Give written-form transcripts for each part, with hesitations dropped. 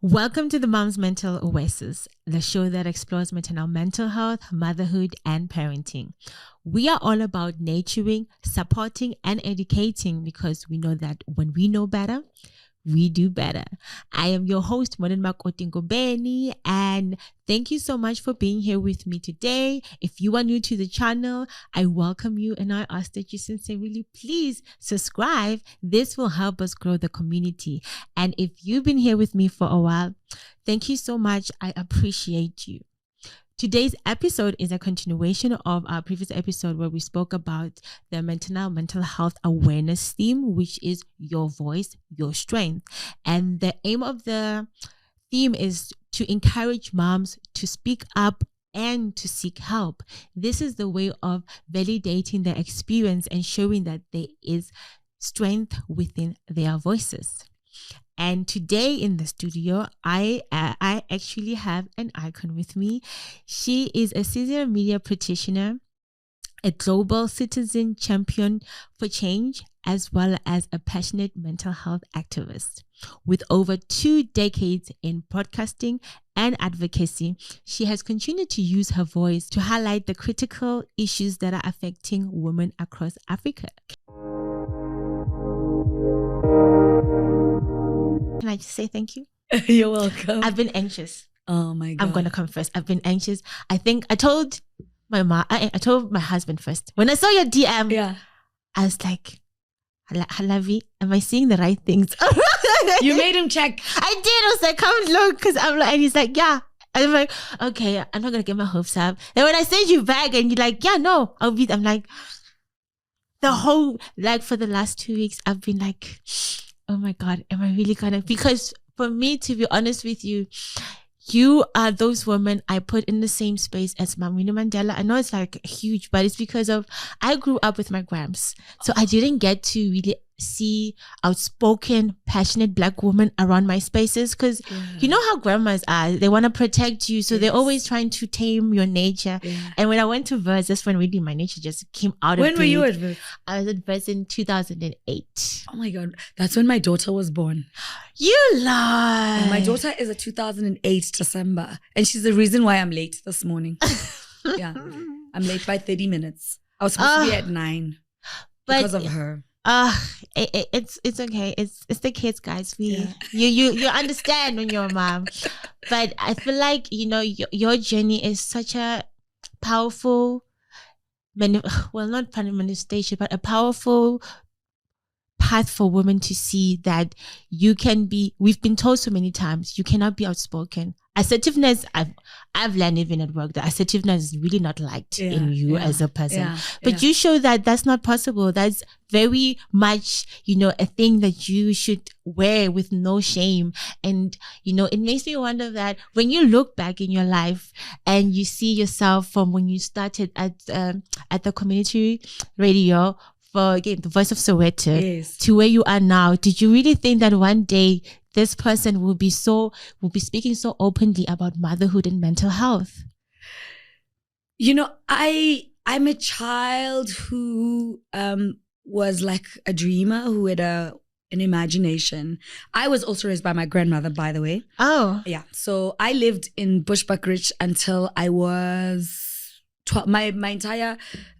Welcome to the Mom's Mental Oasis, the show that explores maternal mental health, motherhood, and parenting. We are all about nurturing, supporting, and educating because we know that when we know better, we do better. I am your host, Benny, and thank you so much for being here with me today. If you are new to the channel, I welcome you and I ask that you sincerely please subscribe. This will help us grow the community. And if you've been here with me for a while, thank you so much. I appreciate you. Today's episode is a continuation of our previous episode where we spoke about the mental health awareness theme, which is your voice, your strength. And the aim of the theme is to encourage moms to speak up and to seek help. This is the way of validating their experience and showing that there is strength within their voices. And today in the studio, I actually have an icon with me. She is a senior media practitioner, a global citizen champion for change, as well as a passionate mental health activist. With over 2 decades in broadcasting and advocacy, she has continued to use her voice to highlight the critical issues that are affecting women across Africa. Can I just say thank you? You're welcome. I've been anxious. Oh my God. I'm going to confess. I've been anxious. I think I told my mom, I told my husband first. When I saw your DM, I was like, Halavi, am I seeing the right things? You made him check. I did. I was like, come look. Because I'm like, and he's like, yeah. And I'm like, okay, I'm not going to get my hopes up. And when I send you back and you're like, yeah, no, I'm like, the whole, like for the last 2 weeks, I've been like, oh my God, am I really gonna? Because for me, to be honest with you, you are those women I put in the same space as Winnie Mandela. I know it's like huge, but it's because of I grew up with my grams. So I didn't get to really see outspoken, passionate Black women around my spaces because you know how grandmas are. They want to protect you. So they're always trying to tame your nature. And when I went to Verse, that's when really my nature just came out of When were you at Verse? I was at Verse in 2008. Oh my God. That's when my daughter was born. You lie. And my daughter is a 2008 December. And she's the reason why I'm late this morning. I'm late by 30 minutes. I was supposed to be at 9 because of her. It's okay. It's the kids, guys. You understand when you're a mom, but I feel like your journey is such a powerful, not manifestation, but a powerful path for women to see that you can be. We've been told so many times you cannot be outspoken. Assertiveness, I've learned even at work that assertiveness is really not liked in you as a person. But you show that that's not possible. That's very much, a thing that you should wear with no shame. And, it makes me wonder that when you look back in your life and you see yourself from when you started at the community radio for, again, the Voice of Soweto to where you are now, did you really think that one day this person will be speaking so openly about motherhood and mental health? I'm a child who was like a dreamer, who had an imagination. I was also raised by my grandmother, by the way. Oh. Yeah. So I lived in Bushbuckridge until I was 12. My entire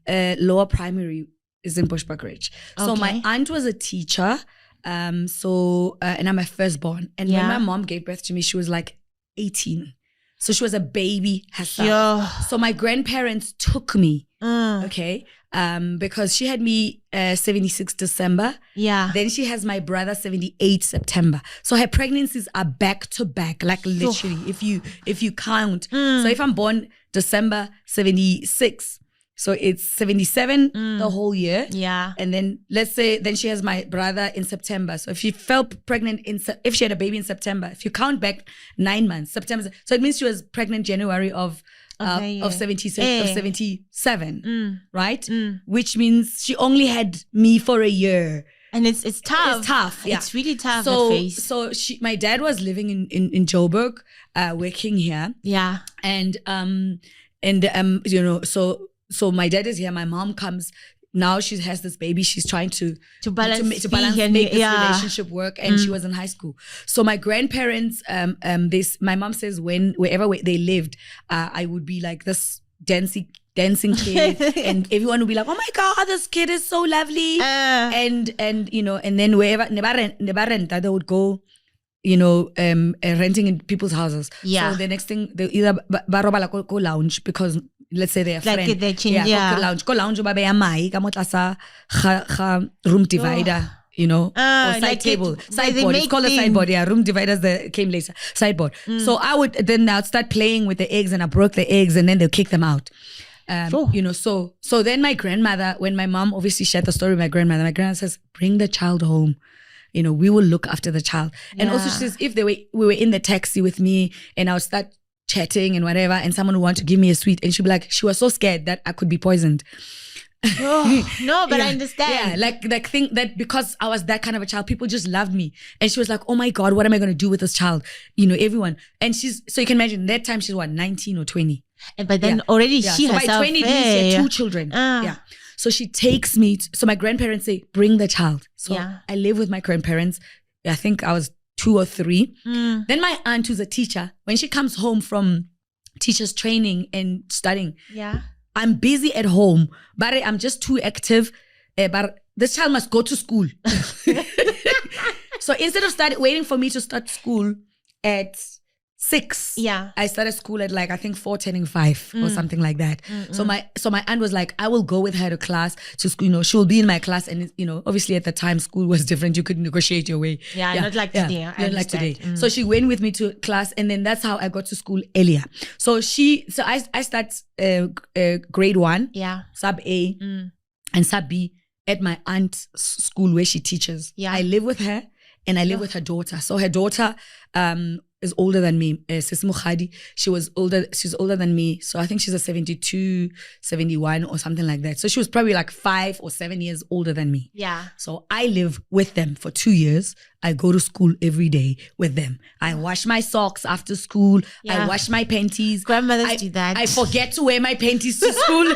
lower primary is in Bushbuckridge. Okay. So my aunt was a teacher. And I'm a firstborn. And when my mom gave birth to me, she was like 18. So she was a baby herself. So my grandparents took me, because she had me 76 December. Then she has my brother 78 September. So her pregnancies are back to back, like literally, if you count. So if I'm born December 76, so it's 77 the whole year. And then let's say then she has my brother in September. So if she fell pregnant if she had a baby in September, if you count back 9 months, September. So it means she was pregnant January of 77, right? Which means she only had me for a year. And it's tough. It's tough. Yeah. It's really tough. So my dad was living in Joburg, working here. And so my dad is here. My mom comes now she has this baby. She's trying to balance, make this relationship work, and she was in high school. So my grandparents, my mom says wherever they lived, I would be like this dancing kid, and everyone would be like, "Oh my God, this kid is so lovely," and then wherever they would go, renting in people's houses. Yeah. So the next thing, they either go lounge, because let's say they're like friend. they change, Go lounge ba beya mai ka mo tlasa ga room divider, or side table, sideboard. It's called a sideboard. Yeah, room dividers that came later. Sideboard. So I'd start playing with the eggs, and I broke the eggs, and then they'll kick them out. So then my grandmother, when my mom obviously shared the story with my grandmother says, bring the child home. We will look after the child. And also she says, if we were in the taxi with me and I would start chatting and whatever, and someone would want to give me a sweet, and she'd be like, she was so scared that I could be poisoned. No, but I understand. Yeah, like think that because I was that kind of a child, people just loved me. And she was like, oh my God, what am I going to do with this child? Everyone. And so you can imagine that time she's 19 or 20. But then already she herself. By 20, she had 2 children. Yeah. So she takes me, so my grandparents say, bring the child. So I live with my grandparents. I think I was 2 or 3. Then my aunt, who's a teacher, when she comes home from teacher's training and studying, I'm busy at home, but I'm just too active. But this child must go to school. So instead of waiting for me to start school at 6, I started school at I think 4:10 or something like that. So my aunt was like, I will go with her to class, to school. She'll be in my class, and obviously at the time school was different. You could negotiate your way. Not like today. Not like today. So she went with me to class, and then that's how I got to school earlier. So I start grade 1, sub A, and sub B at my aunt's school where she teaches. I live with her, and I live with her daughter. So her daughter is older than me. Sis Mukhadi, she's older than me. So I think she's a 72, 71 or something like that. So she was probably 5 or 7 years older than me. Yeah. So I live with them for 2 years. I go to school every day with them. I wash my socks after school. I wash my panties. Grandmothers do that. I forget to wear my panties to school.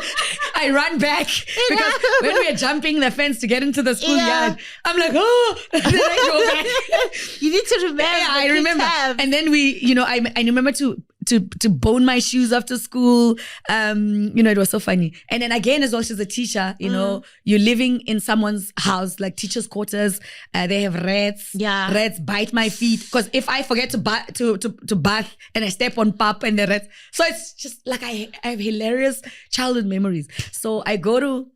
I run back because when we're jumping the fence to get into the schoolyard, I'm like, oh, then I go back. You need to remember. I remember. And then I remember to bone my shoes after school. It was so funny. And then again, as well, she's a teacher, you're living in someone's house, like teacher's quarters. They have rats. Yeah. Rats bite my feet. Because if I forget to bath and I step on pap and the rats. So it's just I have hilarious childhood memories. So I go to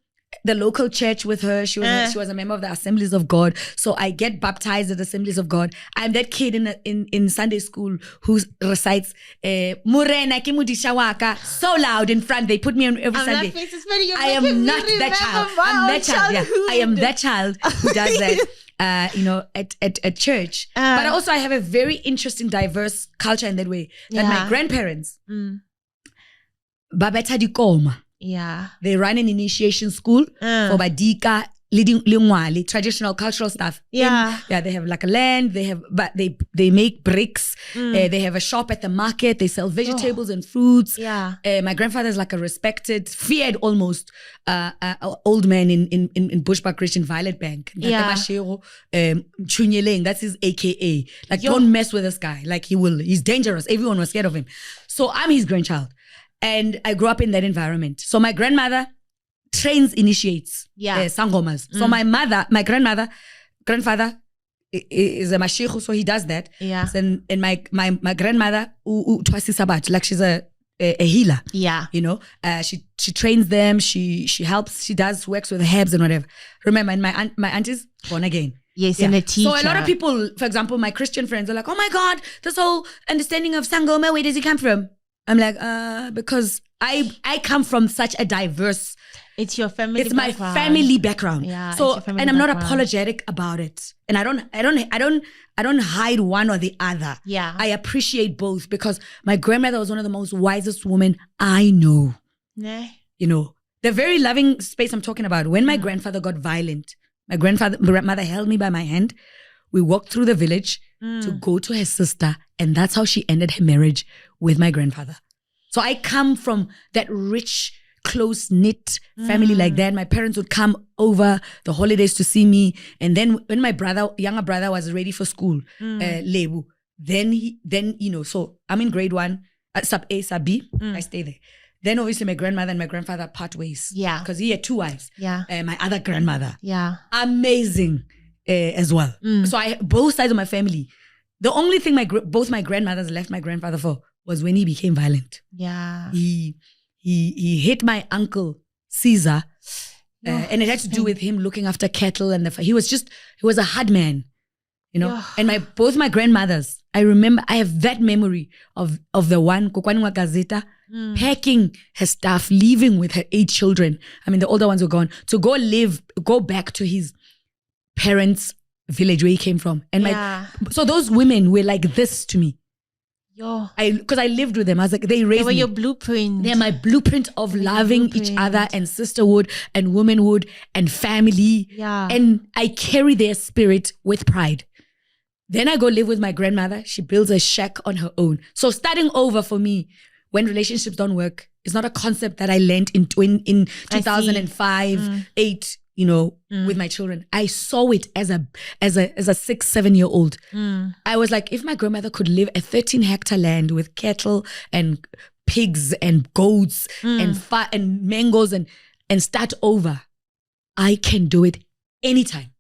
the local church with her. She was a member of the Assemblies of God. So I get baptized at the Assemblies of God. I'm that kid in Sunday school who recites Murena ke modisha waka so loud in front. They put me on every Sunday. I am not that child. I'm that child. Yeah. I am that child who does that. At church. But also I have a very interesting, diverse culture in that way. That my grandparents, babeta dikoma. Yeah. They run an initiation school for badika, lingwali, traditional cultural stuff. Yeah. They have a land, they make bricks, they have a shop at the market, they sell vegetables and fruits. Yeah. My grandfather is a respected, feared almost old man in Bushbuckridge in Violet Bank. Yeah. That's his AKA. Don't mess with this guy. He's dangerous. Everyone was scared of him. So I'm his grandchild. And I grew up in that environment. So my grandmother initiates sangomas. So my grandfather is a mashikhu, so he does that. Yeah. And my grandmother, she's a healer. Yeah. She trains them. She helps. She works with herbs and whatever. Remember, and my aunt is born again. Yes, and a teacher. So a lot of people, for example, my Christian friends are like, oh my God, this whole understanding of sangoma, where does it come from? I'm like, because I come from such a diverse. It's your family. It's my family background. Yeah. So, and I'm not apologetic about it, and I don't hide one or the other. Yeah. I appreciate both because my grandmother was one of the most wisest women I know. Nah. The very loving space I'm talking about. When my grandfather got violent, my grandmother held me by my hand. We walked through the village to go to her sister, and that's how she ended her marriage with my grandfather. So I come from that rich, close-knit family like that. My parents would come over the holidays to see me. And then when my younger brother was ready for school, Lebu, then so I'm in grade 1, sub A, sub B, I stay there. Then obviously my grandmother and my grandfather part ways. Yeah. Because he had 2 wives. Yeah. My other grandmother. Yeah. Amazing as well. So both sides of my family. The only thing both my grandmothers left my grandfather for was when he became violent. Yeah. He hit my uncle Caesar, and it had to do with him looking after cattle and he was a hard man, And both my grandmothers, I remember, I have that memory of the one Kokwani wa Gazeta packing her stuff, leaving with her 8 children. I mean, the older ones were gone to go back to his parents' village where he came from, and so those women were like this to me. Because I lived with them. I was like, they raised me. They were your blueprint. They're my blueprint of loving each other and sisterhood and womanhood and family. Yeah. And I carry their spirit with pride. Then I go live with my grandmother. She builds a shack on her own. So starting over for me, when relationships don't work, is not a concept that I learned in 2005, 8, with my children. I saw it as a 6-7-year-old. I was like, if my grandmother could live a 13-hectare land with cattle and pigs and goats and mangoes and start over, I can do it anytime.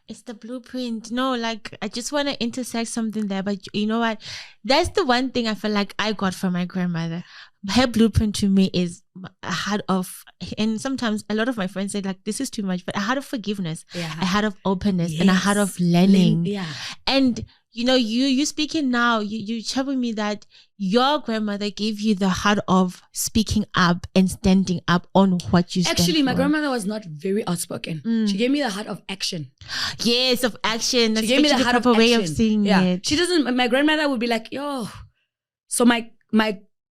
It's the blueprint. No, like, I just want to intersect something there. But you know what? That's the one thing I feel like I got from my grandmother. Her blueprint to me is a heart of, and sometimes a lot of my friends say like, this is too much, but a heart of forgiveness, a heart of openness, and a heart of learning. And you speaking now, you telling me that your grandmother gave you the heart of speaking up and standing up on what you stand Actually, my for. grandmother was not very outspoken. She gave me the heart of action. Yes, of action. That's she gave me the heart of action. way of seeing it. She doesn't. My grandmother would be like, yo. So my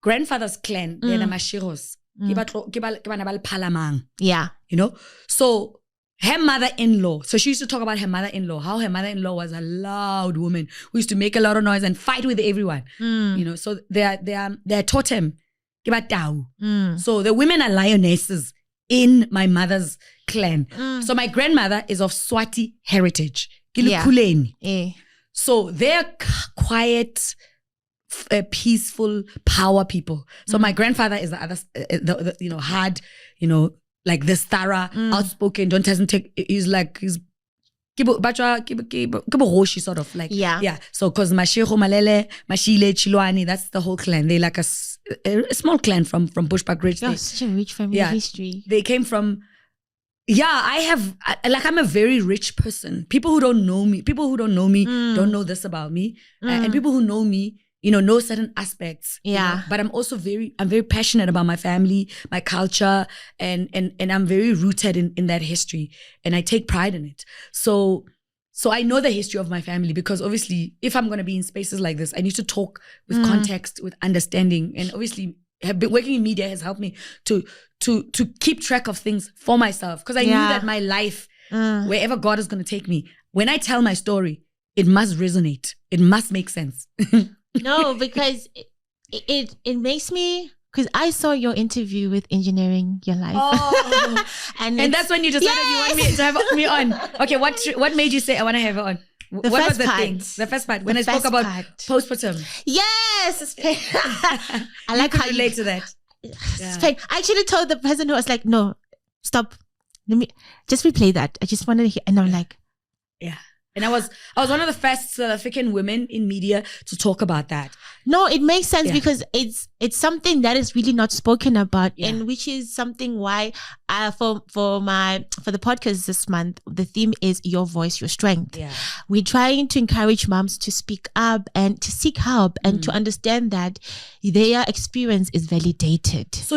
grandfather's clan, they're the Mashiros. Yeah. So her mother-in-law, so she used to talk about her mother-in-law, how her mother-in-law was a loud woman who used to make a lot of noise and fight with everyone. So they're totem. So the women are lionesses in my mother's clan. So my grandmother is of Swati heritage. So they're quiet, peaceful power people. So my grandfather is the other, hard, like this thorough, outspoken, doesn't take, he's hoshi sort of like. Yeah. So because Mashiro, Malele, Mashile, Chilwani, that's the whole clan. They're like a small clan from Bushbuckridge. Such a rich family history. They came from, I'm a very rich person. People who don't know me don't know this about me. And people who know me, know certain aspects. But I'm also I'm very passionate about my family, my culture, and I'm very rooted in that history. And I take pride in it. So I know the history of my family because obviously if I'm going to be in spaces like this, I need to talk with context, with understanding. And obviously working in media has helped me to keep track of things for myself. Because I knew that my life, wherever God is going to take me, when I tell my story, it must resonate. It must make sense. No, because it makes me, because I saw your interview with Engineering Your Life. Oh. and that's when you decided you want me to have me on. Okay, what made you say I want to have her on? What was the thing? The first part. When I spoke about postpartum. Yes. I like how you relate to that. I actually told the person who was like, no, stop. Let me just replay that. I just wanted to hear. And I'm like, yeah. And I was one of the first South African women in media to talk about that. No, it makes sense because it's something that is really not spoken about, and which is something why for the podcast this month, the theme is Your Voice, Your Strength. Yeah. We're trying to encourage moms to speak up and to seek help and to understand that their experience is validated. So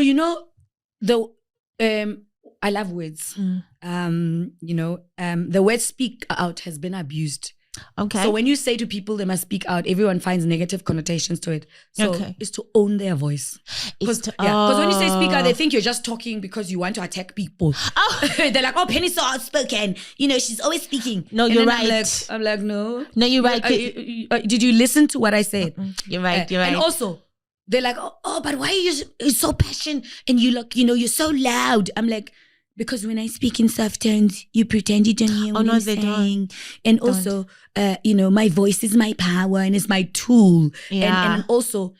I love words. The word speak out has been abused. Okay. So when you say to people they must speak out, everyone finds negative connotations to it. So it's to own their voice. Because when you say speak out, they think you're just talking because you want to attack people. Oh. They're like, oh, Penny's so outspoken. She's always speaking. No, you're right. I'm like, no. No, you're right. Did you listen to what I said? You're right. You're right. And also, they're like, oh, but why are you so passionate and you look, you're so loud? I'm like, because when I speak in soft tones, you pretend you don't hear what I'm saying. And also, my voice is my power and it's my tool. Yeah. And also,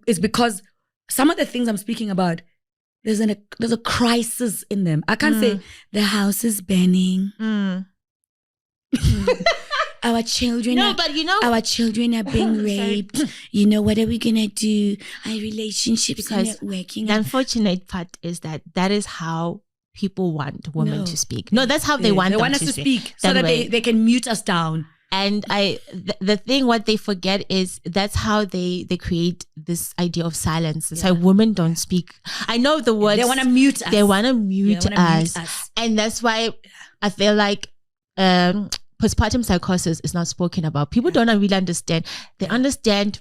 it's because some of the things I'm speaking about, there's a crisis in them. I can't say the house is burning. Our children our children are being raped. What are we gonna do? Our relationships are not working. The unfortunate part is that is how people want women to speak. No, that's how they want them us to speak so that they can mute us down. And the thing what they forget is that's how they create this idea of silence. It's like women don't speak. I know the words. They want to mute us. They want to mute us. And that's why I feel like postpartum psychosis is not spoken about. People don't really understand. They understand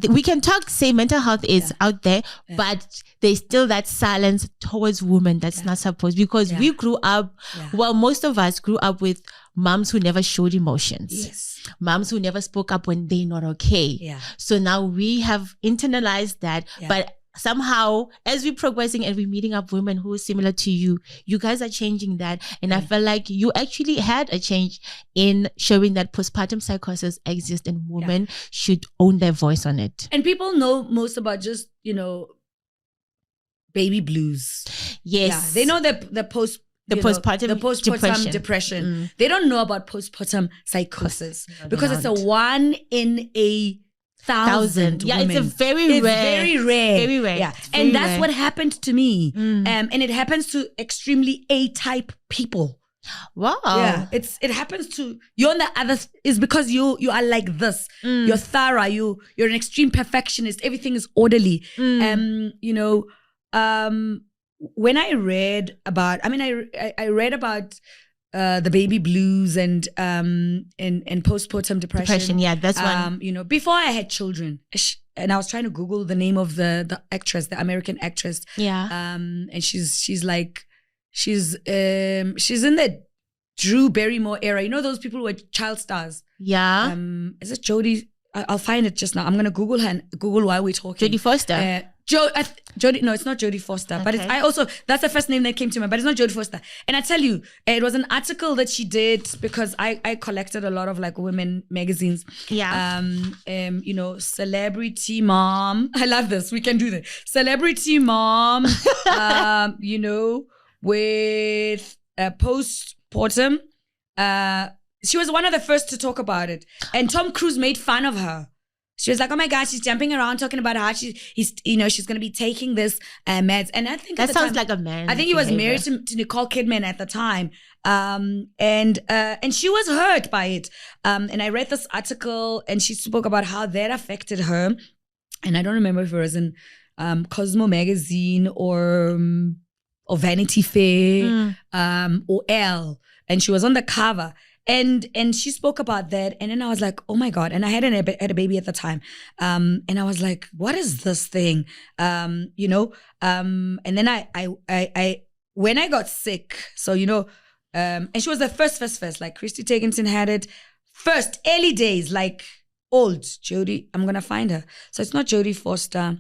we can say mental health is out there, but there's still that silence towards women that's not supposed, because we grew up, well, most of us grew up with moms who never showed emotions. Yes. Moms who never spoke up when they're not okay. Yeah. So now we have internalized that, but somehow as we're progressing and we're meeting up women who are similar to you guys are changing that. And I felt like you actually had a change in showing that postpartum psychosis exists and women should own their voice on it. And people know most about just, baby blues. Yes. Yeah. They know the postpartum depression. They don't know about postpartum psychosis because it's a 1 in 1,000 Yeah, women. it's very rare. Very rare. Yeah. And that's what happened to me. And it happens to extremely A-type people. Wow. Yeah. It happens to you on the other is because you are like this. You're thorough, you're an extreme perfectionist. Everything is orderly. When I read about I read about the baby blues and postpartum depression. Yeah, that's one. Before I had children, and I was trying to Google the name of the actress, the American actress. Yeah. And she's in the Drew Barrymore era. Those people who were child stars. Yeah. Is it Jodie? I'll find it just now. I'm gonna Google her and Google while we're talking. Jodie Foster. Jodie, no, it's not Jodie Foster, but that's the first name that came to mind, but it's not Jodie Foster. And I tell you, it was an article that she did because I collected a lot of like women magazines. Yeah. Celebrity mom. I love this. We can do that. Celebrity mom, with postpartum. She was one of the first to talk about it. And Tom Cruise made fun of her. She was like, oh my God, she's jumping around talking about how she's going to be taking this meds. And I think that sounds like a man. I think he was married to Nicole Kidman at the time. And she was hurt by it. And I read this article and she spoke about how that affected her. And I don't remember if it was in Cosmo magazine or Vanity Fair or Elle. And she was on the cover. And she spoke about that, and then I was like, oh my God. And I had a baby at the time. And I was like, what is this thing? And then I when I got sick, so and she was the first, like Christy Teigenson had it first, early days, like old Jodie. I'm gonna find her. So it's not Jodie Foster.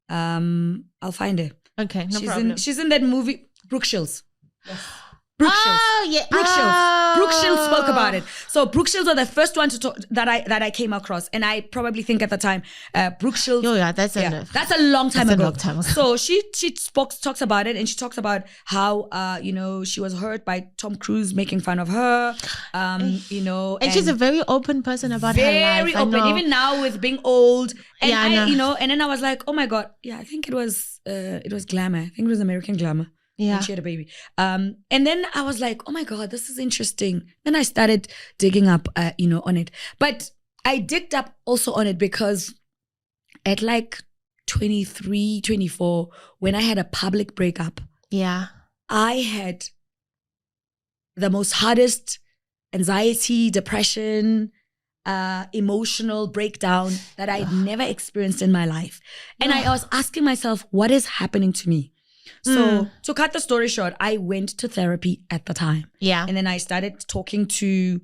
I'll find her. Okay, no problem. She's in that movie, Brooke Shields. Yes. Brooke Shields. Oh, yeah. Brooke Shields. Brooke Shields spoke about it. So Brooke Shields was the first one to talk that I came across, and I probably think at the time, Brooke Shields. Oh yeah, that's a long time ago. So she talks about it, and she talks about how she was hurt by Tom Cruise making fun of her. And she's a very open person about her life. Very open, even now with being old. And and then I was like, oh my God, yeah, I think it was Glamour. I think it was American Glamour. Yeah. And she had a baby. And then I was like, oh my God, this is interesting. Then I started digging up, on it. But I digged up also on it because at like 23, 24, when I had a public breakup, I had the most hardest anxiety, depression, emotional breakdown that I'd never experienced in my life. And I was asking myself, what is happening to me? So to cut the story short, I went to therapy at the time. Yeah. And then I started talking to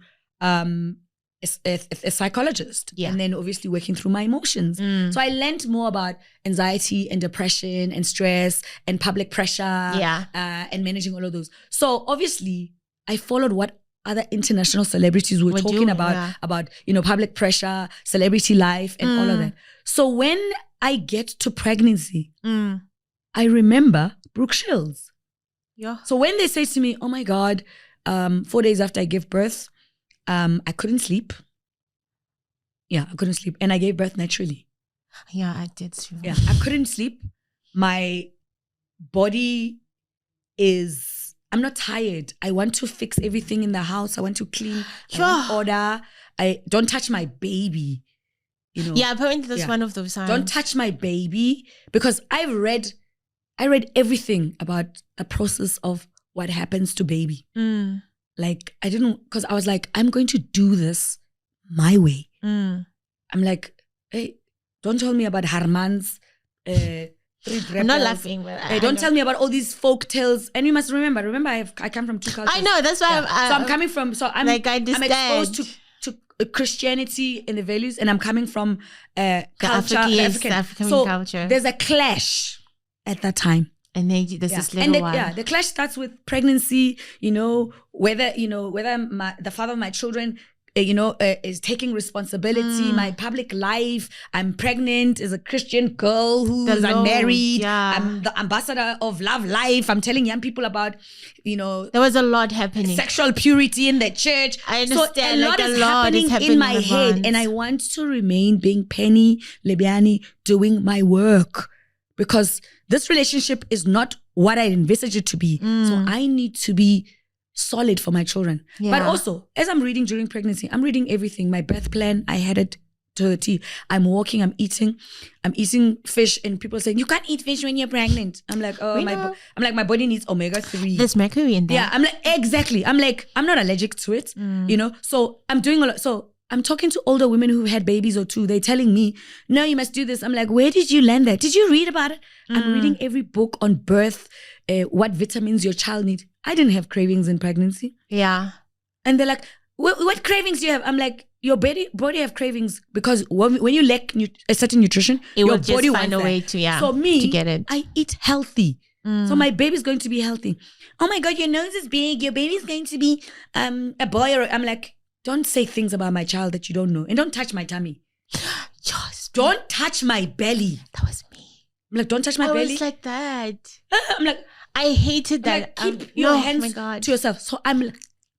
a psychologist, Yeah. and then obviously working through my emotions. So I learned more about anxiety and depression and stress and public pressure, and managing all of those. So obviously I followed what other international celebrities were talking doing, about public pressure, celebrity life, and all of that. So when I get to pregnancy, I remember Brooke Shields. Yeah. So when they say to me, "Oh my God, 4 days after I gave birth, I couldn't sleep." Yeah, I couldn't sleep. And I gave birth naturally. Yeah, I did too. Yeah, I couldn't sleep. My body I'm not tired. I want to fix everything in the house. I want to clean. I want order. I don't touch my baby. Yeah, apparently that's one of those signs. Don't touch my baby, because I read everything about the process of what happens to baby. Like, I didn't, because I was like, I'm going to do this my way. I'm like, hey, don't tell me about Harman's I'm not laughing. But don't tell me about all these folk tales. And you must remember I come from two cultures. I know, that's why I'm coming from, so I'm exposed to Christianity and the values, and I'm coming from culture, African culture. There's a clash at that time. And then there's this little one. The clash starts with pregnancy, whether the father of my children is taking responsibility, my public life. I'm pregnant as a Christian girl who's unmarried. Yeah. I'm the ambassador of love life. I'm telling young people about, there was a lot happening. Sexual purity in the church. I understand. So a lot is happening in my head. And I want to remain being Penny Lebyane, doing my work. Because this relationship is not what I envisaged it to be. So I need to be solid for my children. Yeah. But also, as I'm reading during pregnancy, I'm reading everything. My birth plan, I had it to the T. I'm walking, I'm eating fish, and people saying, you can't eat fish when you're pregnant. I'm like, my body needs omega-3. There's mercury in there. Yeah, I'm like, exactly. I'm like, I'm not allergic to it, So I'm doing a lot. So I'm talking to older women who had babies or two. They're telling me, no, you must do this. I'm like, where did you learn that? Did you read about it? I'm reading every book on birth, what vitamins your child needs. I didn't have cravings in pregnancy. Yeah. And they're like, what cravings do you have? I'm like, your body have cravings because when you lack a certain nutrition, your body find a way to get it. I eat healthy. So my baby's going to be healthy. Oh my God, your nose is big. Your baby's going to be a boy. I'm like, don't say things about my child that you don't know. And don't touch my tummy. Don't touch my belly. That was me. I'm like, don't touch my belly. I was like that. I'm like, I hated that. Like, keep your hands to yourself. So I'm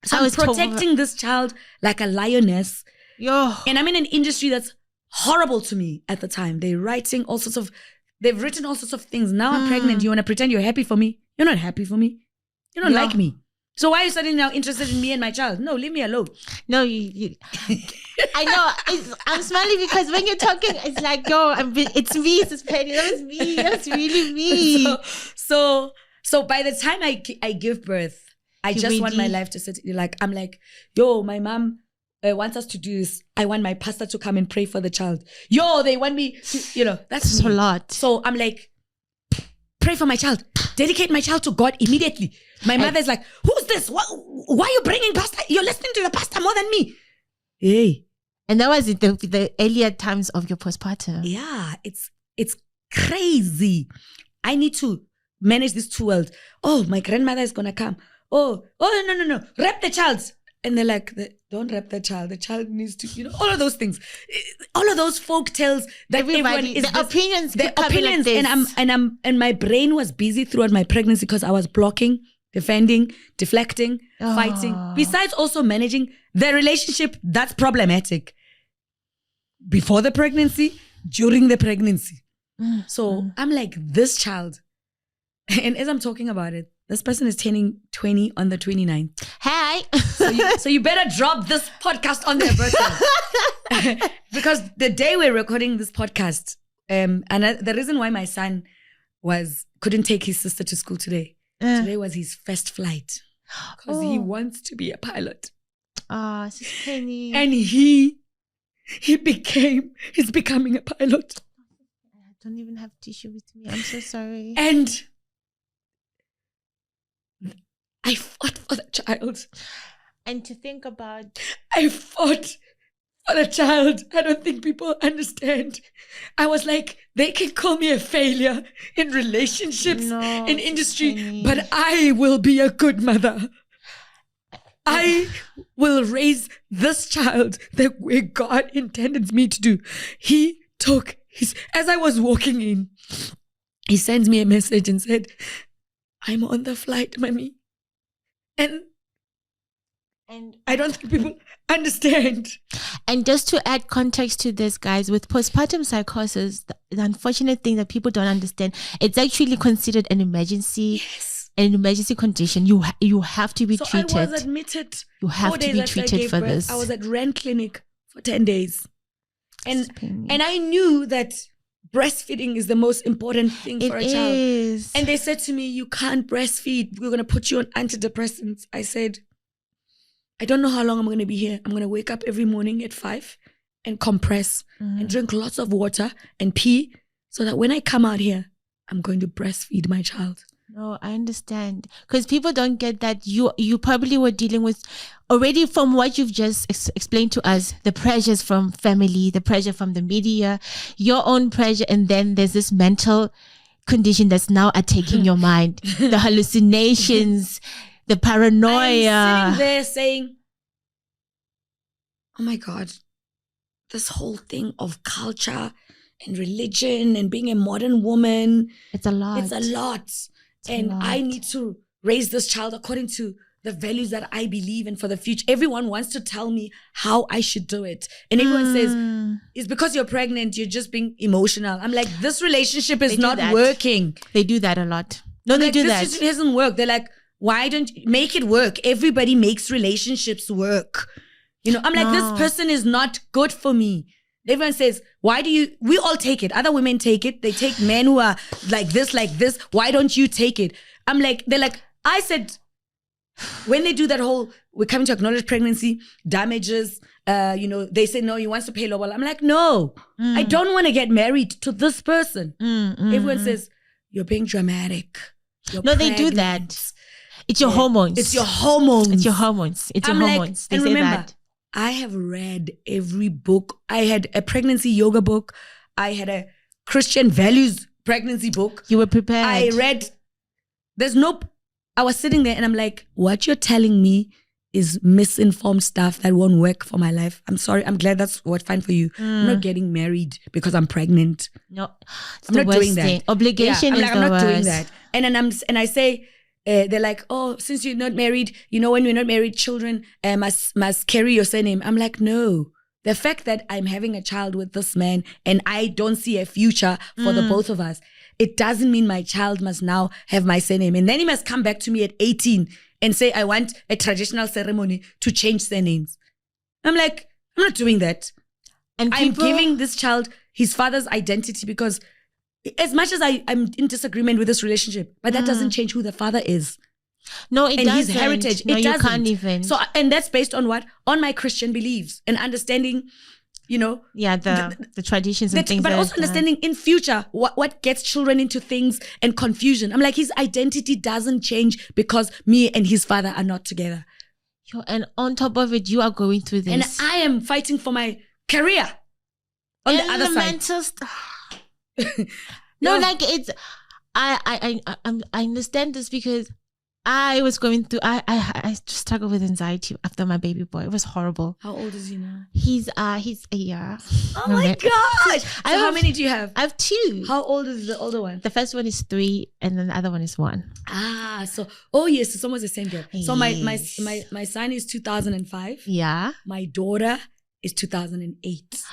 protecting this child like a lioness. And I'm in an industry that's horrible to me at the time. They've written all sorts of things. Now I'm pregnant. You want to pretend you're happy for me? You're not happy for me. You don't like me. So why are you suddenly now interested in me and my child? No, leave me alone. No, you I know. I'm smiling because when you're talking, it's like, it's me, it's Penny. That was me. That's really me. So by the time I give birth, I just want my life to sit. I'm like, my mom wants us to do this. I want my pastor to come and pray for the child. They want me to, that's a lot. So I'm like, pray for my child. Dedicate my child to God immediately. My mother's like, who's this? Why are you bringing pastor? You're listening to the pastor more than me. Hey. And that was the earlier times of your postpartum. Yeah, it's crazy. I need to manage this two worlds. Oh, my grandmother is gonna come. Oh, no. Wrap the child. And they're like, don't wrap the child. The child needs to, all of those things. All of those folk tales that everybody is opinions. And my brain was busy throughout my pregnancy because I was blocking, defending, deflecting, fighting. Besides also managing the relationship that's problematic. Before the pregnancy, during the pregnancy. So I'm like, this child. And as I'm talking about it, this person is turning 20 on the 29th. Hey. So you better drop this podcast on their birthday. Because the day we're recording this podcast, and the reason why my son couldn't take his sister to school today was his first flight. Because he wants to be a pilot. Penny. And he's becoming a pilot. I don't even have tissue with me. I'm so sorry. And I fought for the child. And to think about... I fought for a child. I don't think people understand. I was like, they can call me a failure in relationships, in industry, but I will be a good mother. I will raise this child the way God intended me to do. He took as I was walking in, he sends me a message and said, I'm on the flight, mommy. And I don't think people understand. And just to add context to this, guys, with postpartum psychosis, the unfortunate thing that people don't understand, it's actually considered an emergency. Yes. An emergency condition. You have to be treated. I was admitted. You have to be treated for this. I was at Rand Clinic for 10 days. And I knew that breastfeeding is the most important thing for a child. It is. And they said to me, you can't breastfeed. We're going to put you on antidepressants. I said, I don't know how long I'm going to be here. I'm going to wake up every morning at 5 and compress and drink lots of water and pee so that when I come out here, I'm going to breastfeed my child. No, I understand. Because people don't get that you probably were dealing with already from what you've just explained to us, the pressures from family, the pressure from the media, your own pressure. And then there's this mental condition that's now attacking your mind, the hallucinations, the paranoia. I'm sitting there saying, oh my God, this whole thing of culture and religion and being a modern woman. It's a lot. It's a lot. And I need to raise this child according to the values that I believe in for the future. Everyone wants to tell me how I should do it. And everyone says, it's because you're pregnant, you're just being emotional. I'm like, this relationship is not working. They do that a lot. No, they do that. This doesn't work. They're like, why don't you make it work? Everybody makes relationships work. You know, I'm like, this person is not good for me. Everyone says, we all take it. Other women take it. They take men who are like this. Why don't you take it? I'm like, they're like, I said, when they do that whole, we're coming to acknowledge pregnancy, damages, they say, no, you want to pay lower. I'm like, no, I don't want to get married to this person. Everyone says, you're being dramatic. You're pregnant. They do that. It's your hormones. It's your hormones. It's your hormones. It's your hormones. They say remember, that. I have read every book. I had a pregnancy yoga book. I had a Christian values pregnancy book. You were prepared. I read, I was sitting there and I'm like, what you're telling me is misinformed stuff that won't work for my life. I'm sorry. I'm glad that's fine for you. I'm not getting married because I'm pregnant. No, I'm not doing that. Obligation is I'm the not worst. doing that. And I say, they're like, oh, since you're not married, when we're not married, children must carry your surname. I'm like, no. The fact that I'm having a child with this man and I don't see a future for the both of us, it doesn't mean my child must now have my surname. And then he must come back to me at 18 and say, I want a traditional ceremony to change surnames. I'm like, I'm not doing that. And I'm giving this child his father's identity because as much as I'm in disagreement with this relationship, but that doesn't change who the father is. No, it doesn't. And his heritage. No, it doesn't. You can't even. So, and that's based on what? On my Christian beliefs and understanding, the traditions and things. But also understanding in future what gets children into things and confusion. I'm like, his identity doesn't change because me and his father are not together. And on top of it, you are going through this. And I am fighting for my career on the other side. I understand this because I was going through, I struggled with anxiety after my baby boy. It was horrible. How old is he now? He's a year. Oh my gosh. How many do you have? I have 2. How old is the older one? The first one is 3 and then the other one is 1. So it's almost the same girl. So my son is 2005. Yeah. My daughter is 2008.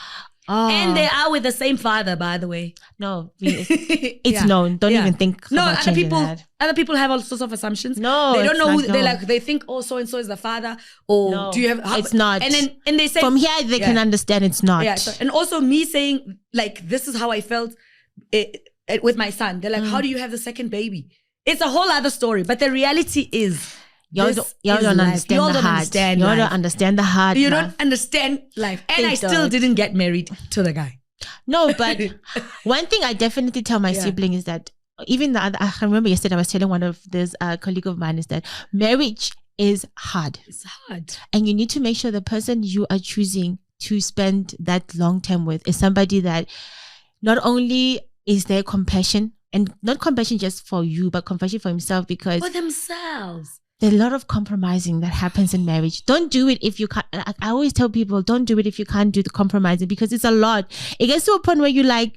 Oh. And they are with the same father, by the way. No, it's known. Don't even think about changing that. Other people have all sorts of assumptions. No, they don't know who they think. Oh, so and so is the father. Or do you have? It's not. And they say from here they can understand it's not. Yeah. And also me saying like this is how I felt with my son. They're like, how do you have the second baby? It's a whole other story. But the reality is. Y'all don't understand the hard. Y'all don't understand the hard. You don't understand life. And I still didn't get married to the guy. No, but one thing I definitely tell my sibling is that even I remember yesterday I was telling one of this colleague of mine is that marriage is hard. It's hard. And you need to make sure the person you are choosing to spend that long time with is somebody that not only is there compassion, and not compassion just for you, but compassion for himself, because for themselves. There's a lot of compromising that happens in marriage. Don't do it if you can't. I always tell people, don't do it if you can't do the compromising, because it's a lot. It gets to a point where you're like,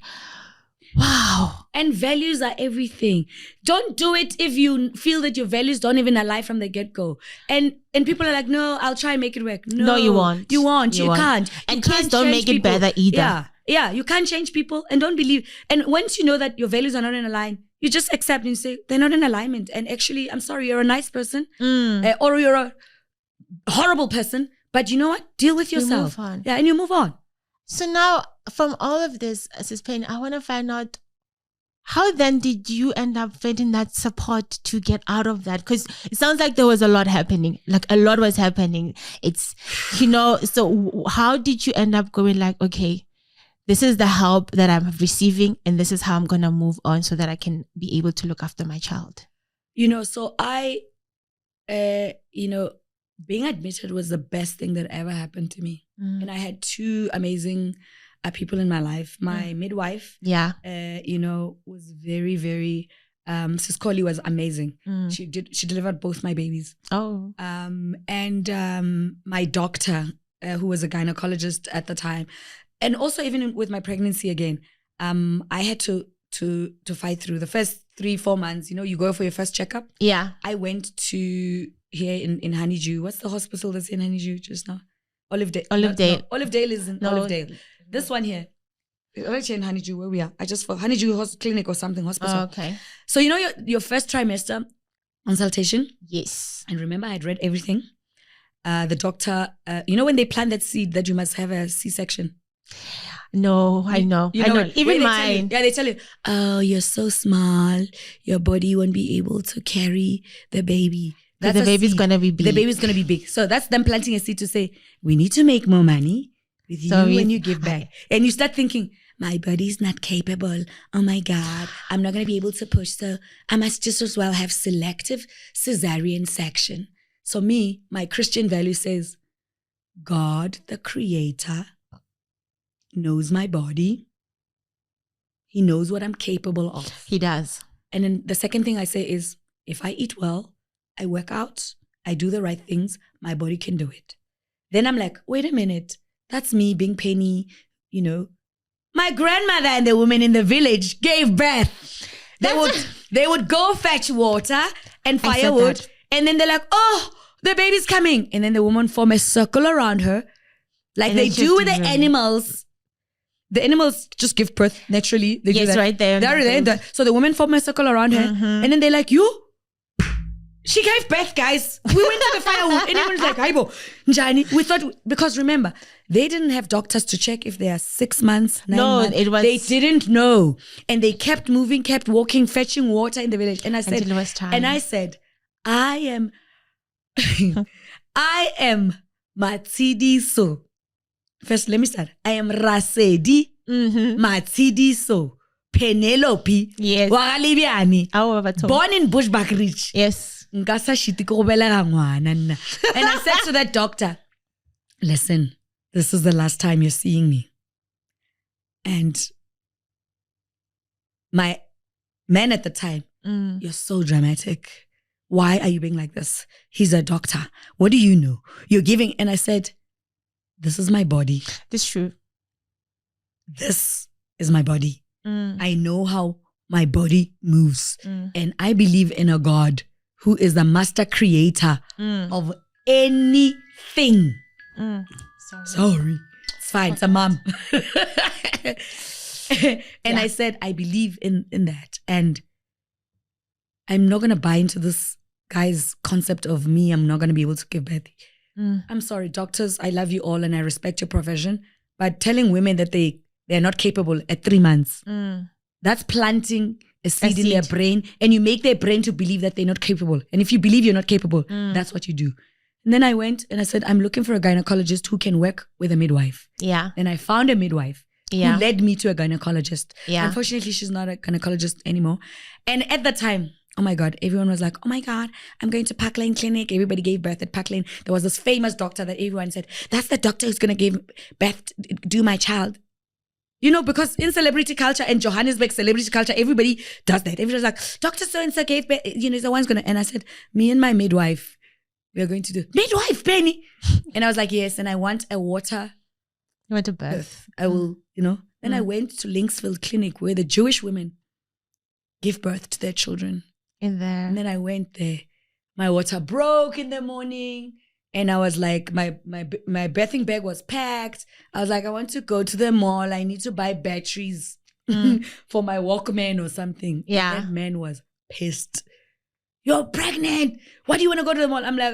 wow. And values are everything. Don't do it if you feel that your values don't even align from the get-go. And people are like, no, I'll try and make it work. No, you won't. You won't. You can't. And kids don't make it better either. Yeah, you can't change people, and don't believe. And once you know that your values are not in line, you just accept and say, they're not in alignment. And actually, I'm sorry, you're a nice person or you're a horrible person. But you know what? Deal with yourself. You move on. Yeah, and you move on. So now, from all of this, Sis Penny, I want to find out, how then did you end up finding that support to get out of that? Because it sounds like there was a lot happening. Like a lot was happening. It's, so how did you end up going like, okay, this is the help that I'm receiving, and this is how I'm going to move on so that I can be able to look after my child? So I, being admitted was the best thing that ever happened to me. And I had two amazing people in my life. My midwife, was very, very, Sis Collie was amazing. She delivered both my babies. Oh. And my doctor, who was a gynecologist at the time. And also even with my pregnancy again, I had to fight through the first 3-4 months. You go for your first checkup. Yeah. I went to here in Honeydew. What's the hospital that's in Honeydew just now? Olivedale. Olivedale. No, Olivedale is in Olivedale. This one here. Right here in Honeydew, where we are. I just for Honeydew Clinic or something, hospital. Oh, okay. So your first trimester consultation. Yes. And remember, I had read everything. The doctor, when they plant that seed that you must have a C-section. No, I know. I know. Even mine. They tell you, oh, you're so small. Your body won't be able to carry the baby. The baby's going to be big. The baby's going to be big. So that's them planting a seed to say, we need to make more money with you when you give back. And you start thinking, my body's not capable. Oh my God, I'm not going to be able to push. So I must just as well have selective cesarean section. So my Christian value says, God, the creator, knows my body. He knows what I'm capable of. He does. And then the second thing I say is, if I eat well, I work out, I do the right things, my body can do it. Then I'm like, wait a minute, that's me being Penny, My grandmother and the women in the village gave birth. They would go fetch water and firewood, and then they're like, oh, the baby's coming. And then the woman form a circle around her, like they do with the animals. The animals just give birth naturally. They do that. Right there. They're there. So the women form a circle around her, and then they're like, she gave birth, guys. We went to the firewood, and everyone's like, Aibo, Njani. We thought, because remember, they didn't have doctors to check if they are 6 months, 9 months. They didn't know. And they kept moving, kept walking, fetching water in the village. And I said, until it was time. And I said, I am Matsidiso. First, let me start. I am Rasedi Matsidiso Penelope. Yes. Lebyane. Born in Bushbuckridge. Yes. And I said to that doctor, listen, this is the last time you're seeing me. And my man at the time, you're so dramatic. Why are you being like this? He's a doctor. What do you know? You're giving. And I said, this is my body. This is true. This is my body. I know how my body moves. And I believe in a God who is the master creator of anything. Sorry. It's fine. It's a mom. And I said, I believe in that. And I'm not going to buy into this guy's concept of me. I'm not going to be able to give birth. I'm sorry, doctors. I love you all and I respect your profession. But telling women that they're not capable at 3 months, that's planting a seed in their brain, and you make their brain to believe that they're not capable. And if you believe you're not capable, that's what you do. And then I went and I said, I'm looking for a gynecologist who can work with a midwife. Yeah. And I found a midwife who led me to a gynecologist. Yeah. Unfortunately, she's not a gynecologist anymore. And at the time, oh my God, everyone was like, oh my God, I'm going to Park Lane Clinic. Everybody gave birth at Park Lane. There was this famous doctor that everyone said, that's the doctor who's going to give birth, do my child. You know, because in celebrity culture and Johannesburg celebrity culture, everybody does that. Everybody's like, Dr. So-and-so gave birth, you know, the one's going to, and I said, me and my midwife, we are going to do, midwife, Penny. And I was like, yes, and I want a water. You want a birth. I will, you know. Then I went to Linksfield Clinic where the Jewish women give birth to their children. In there. And then I went there. My water broke in the morning. And I was like, my birthing bag was packed. I was like, I want to go to the mall. I need to buy batteries for my Walkman or something. Yeah. And that man was pissed. You're pregnant. Why do you want to go to the mall? I'm like,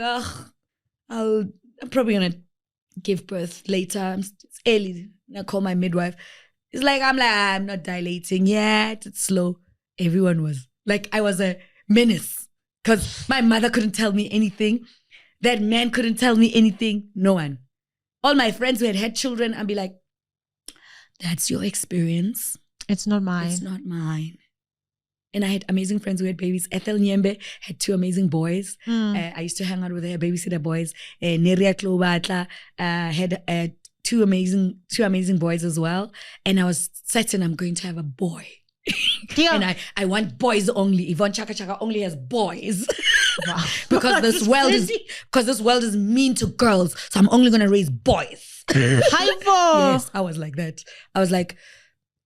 I'm probably going to give birth later. It's early. I call my midwife. I'm not dilating yet. It's slow. Everyone was. Like, I was a menace because my mother couldn't tell me anything. That man couldn't tell me anything. No one. All my friends who had children, I'd be like, that's your experience. It's not mine. It's not mine. And I had amazing friends who had babies. Ethel Nyembe had 2 amazing boys. I used to hang out with her babysitter boys. Neria Klobatla had 2 amazing boys as well. And I was certain I'm going to have a boy. Yeah. And I want boys only. Yvonne Chaka Chaka only has boys. Wow. because this world is mean to girls. So I'm only gonna raise boys. Yes, I was like that. I was like,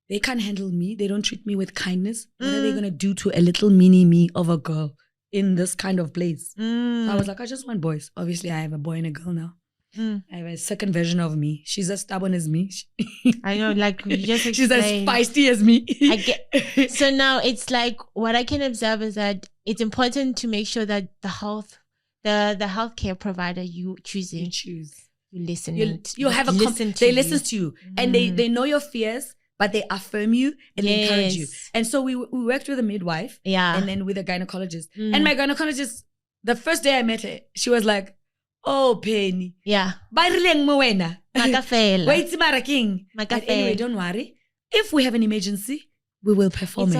they can't handle me. They don't treat me with kindness. What are they gonna do to a little mini me of a girl in this kind of place? So I was like, I just want boys. Obviously, I have a boy and a girl now. I have a second version of me. She's as stubborn as me. I know, like you just explained. She's as feisty as me. I get. So now it's like what I can observe is that it's important to make sure that the healthcare provider you choosing, you listen. You have they listen to you and they know your fears, but they affirm you and they encourage you. And so we worked with a midwife, and then with a gynecologist. And my gynecologist, the first day I met her, she was like, oh, Penny. Yeah. Wait, Maraking. Anyway, don't worry. If we have an emergency, we will perform It's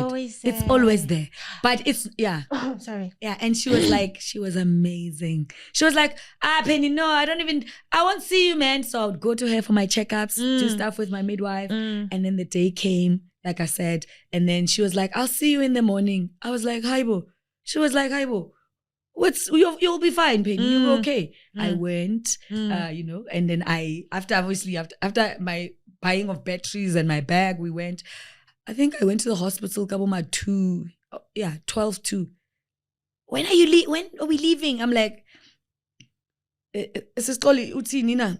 always there. But it's, Oh, sorry. Yeah. And she was like, she was amazing. She was like, Penny, no, I won't see you, man. So I would go to her for my checkups, do stuff with my midwife. And then the day came, like I said. And then she was like, I'll see you in the morning. I was like, Haibo. She was like, Haibo. You'll be fine, Penny. You're okay. I went, and then after my buying of batteries and my bag, we went. I think I went to the hospital, Kabuma 12-2. When are we leaving? I'm like, Siskoli Uti Nina.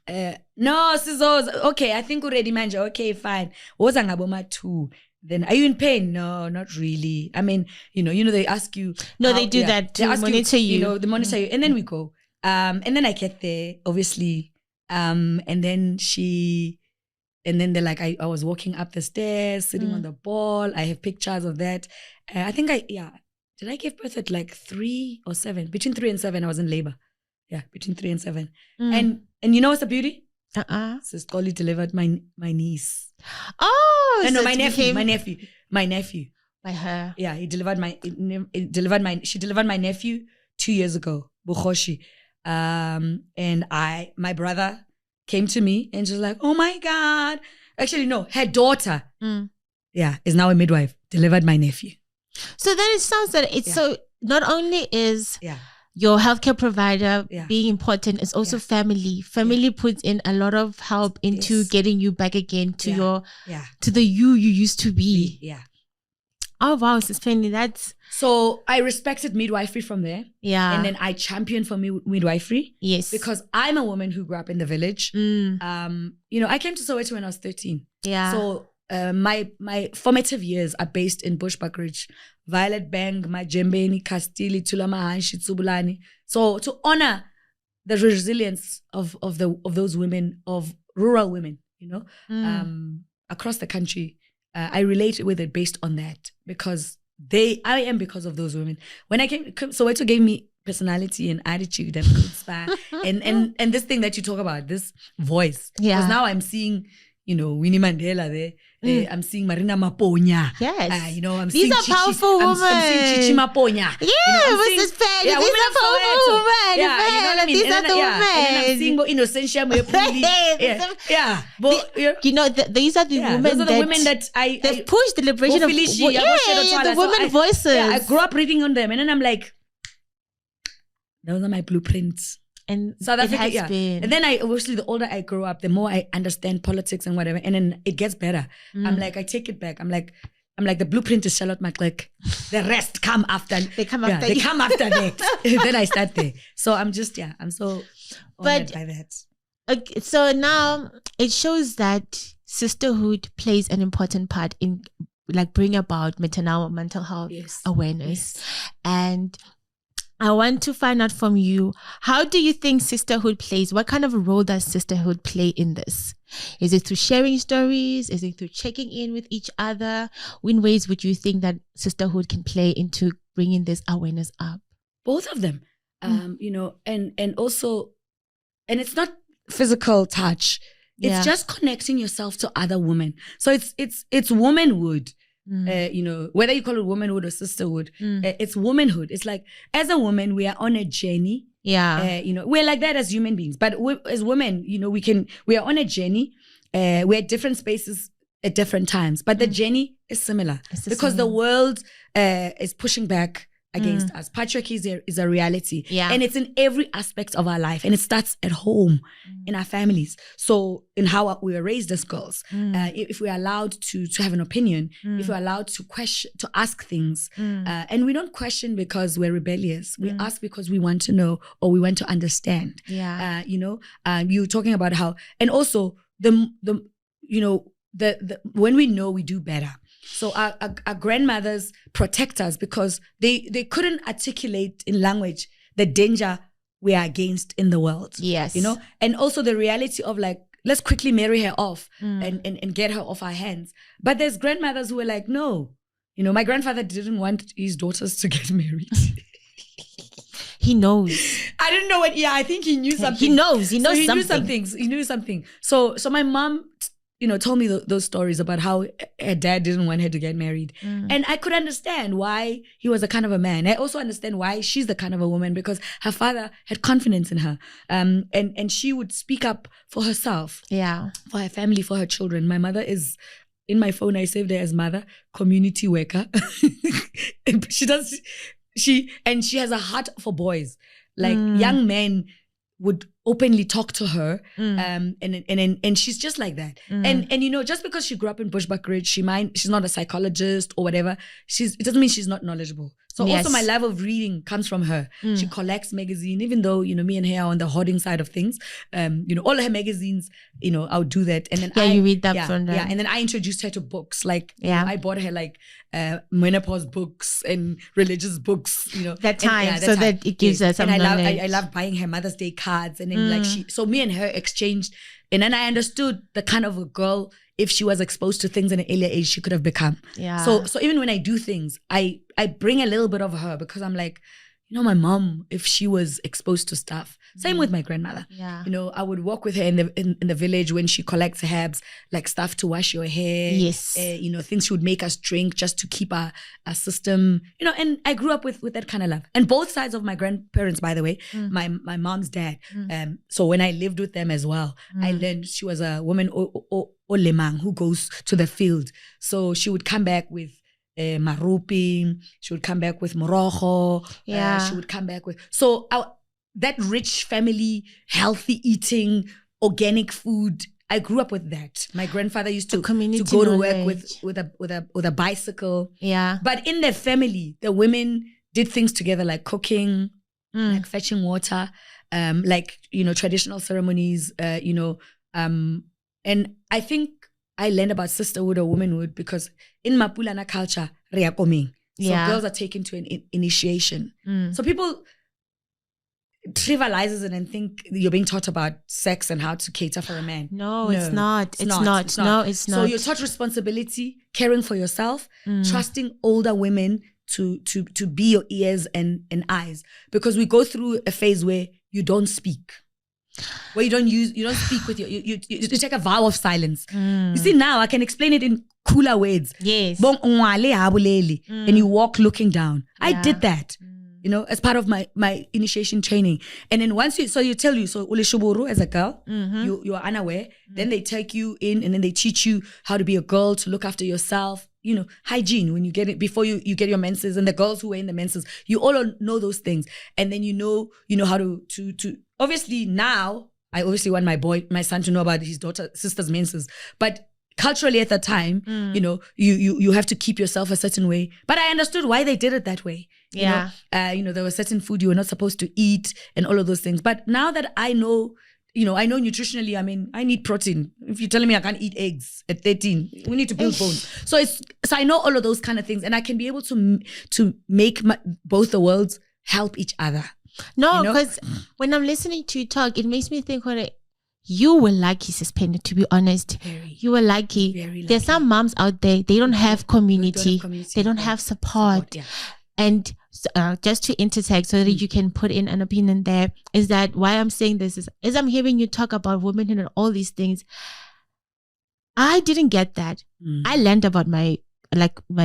No, Sizo, okay, I think already manja. Okay, fine. Wozangaboma 2. Then, are you in pain? No, not really. I mean, they ask you. No, they do that to monitor you. They monitor you. And then we go. And then I get there, obviously. And then they're like, I was walking up the stairs, sitting on the ball. I have pictures of that. I think did I give birth at like 3 or 7? Between 3 and 7, I was in labor. Yeah, between 3 and 7. And you know what's the beauty? Sis Dolly delivered my niece. Oh, no, my nephew. By her. Yeah, she delivered my nephew 2 years ago, Bukhoshi. And my brother came to me and she was like, oh my God. Actually, no, her daughter, is now a midwife, delivered my nephew. So then it sounds that it's so, not only is your healthcare provider being important, it's also family. Family puts in a lot of help into getting you back again to to the you used to be. Yeah. Oh wow, Sis Penny, that's... So I respected midwifery from there. Yeah. And then I championed for midwifery. Yes. Because I'm a woman who grew up in the village. I came to Soweto when I was 13. Yeah. So my formative years are based in Bushbuckridge, Violet Bang, Majembeni, Castili, Tulamahanshi, Tsubulani. So to honor the resilience of those women, of rural women, across the country, I relate with it based on that because I am because of those women. When I came, Soweto gave me personality and attitude and chutzpah and this thing that you talk about, this voice. Yeah. Because now I'm seeing, Winnie Mandela there I'm seeing Marina Maponya. Yes. These are powerful women. I'm seeing Chichi Maponya. Yeah, Mrs. Penny. Yeah, these are powerful women. Yeah, you know what I mean? These are the women. And then I'm seeing Innocentia Moepuli. These are the women. Those are the women that they've pushed the liberation of the women voices. Yeah, I grew up reading on them, and then I'm like, those are my blueprints. And South Africa, it has been. And then obviously the older I grow up, the more I understand politics and whatever, and then it gets better. I'm like, I take it back. I'm like, the blueprint is Charlotte McClick. The rest come after. They come after. They come after that. Then I start there. So I'm just I'm so honored by that. Okay, so now it shows that sisterhood plays an important part in bring about maternal mental health awareness. And I want to find out from you, how do you think sisterhood plays? What kind of a role does sisterhood play in this? Is it through sharing stories? Is it through checking in with each other? In ways would you think that sisterhood can play into bringing this awareness up? Both of them, and also, and it's not physical touch. It's just connecting yourself to other women. So it's womanhood. Whether you call it womanhood or sisterhood, it's womanhood. It's like, as a woman, we are on a journey. We're like that as human beings, but as women, we are on a journey. We're at different spaces at different times, but the journey is similar because the world is pushing back against us. Patriarchy is a reality, and it's in every aspect of our life, and it starts at home, in our families. So in how we were raised as girls, if we're allowed to have an opinion, if we're allowed to question, to ask things, and we don't question because we're rebellious. We ask because we want to know or we want to understand. You're talking about how, and also the when we know, we do better. So our grandmothers protect us because they couldn't articulate in language the danger we are against in the world. Yes. And also the reality of let's quickly marry her off and get her off our hands. But there's grandmothers who were like, no. My grandfather didn't want his daughters to get married. He knows. I didn't know what, I think he knew something. He knows something. He knew something. So my mom, told me those stories about how her dad didn't want her to get married. And I could understand why he was a kind of a man. I also understand why she's the kind of a woman, because her father had confidence in her. And she would speak up for herself. Yeah. For her family, for her children. My mother is, in my phone, I saved her as mother, community worker. She has a heart for boys. Young men would openly talk to her, and she's just like that. And just because she grew up in Bushbuckridge, she's not a psychologist or whatever. It doesn't mean she's not knowledgeable. So also my love of reading comes from her. She collects magazine, even though me and her are on the hoarding side of things. All her magazines, I would do that, and then you read that from them. Yeah, and then I introduced her to books. I bought her menopause books and religious books. That it gives her some knowledge. I love buying her Mother's Day cards, and then so me and her exchanged, and then I understood the kind of a girl, if she was exposed to things in an earlier age, she could have become. Yeah. So even when I do things, I bring a little bit of her, because I'm like, my mom, if she was exposed to stuff. Same with my grandmother. Yeah. I would walk with her in the village when she collects herbs, like stuff to wash your hair. Yes. Things she would make us drink just to keep our system. And I grew up with that kind of love. And both sides of my grandparents, by the way, my mom's dad. So when I lived with them as well, I learned she was a woman olemang who goes to the field. So she would come back with marupi, she would come back with morojo, she would come back with, so that rich family, healthy eating, organic food, I grew up with that. My grandfather used to go to work with a bicycle. Yeah. But in their family, the women did things together, like cooking, like fetching water, traditional ceremonies, and I think I learned about sisterhood or womanhood because in Mapulana culture, riakoming. So girls are taken to an initiation. So people trivializes it and think you're being taught about sex and how to cater for a man. No, it's not. It's not. No, it's not. So you're taught responsibility, caring for yourself, trusting older women to be your ears and eyes. Because we go through a phase where you don't speak. where you don't speak with you take a vow of silence. You see, now I can explain it in cooler words. Yes. And you walk looking down. I did that. As part of my initiation training. And then once you tell you, so Uleshuburu as a girl, you are unaware, then they take you in and then they teach you how to be a girl, to look after yourself, hygiene when you get it, before you get your menses, and the girls who are in the menses, you all know those things. And then you know how to obviously now, I obviously want my son to know about his sister's menses, but culturally at the time, you have to keep yourself a certain way. But I understood why they did it that way. There was certain food you were not supposed to eat and all of those things. But now that I know nutritionally, I need protein. If you're telling me I can't eat eggs at 13, we need to build bones. So I know all of those kind of things, and I can be able to make both the worlds help each other. No, because when I'm listening to you talk, it makes me think, you were lucky, Sis Penny, to be honest. You were lucky. Very lucky. There's some moms out there, they don't have community. They don't have support. And just to intersect so that you can put in an opinion there, is that why I'm saying this is, as I'm hearing you talk about womanhood and all these things, I didn't get that. I learned about my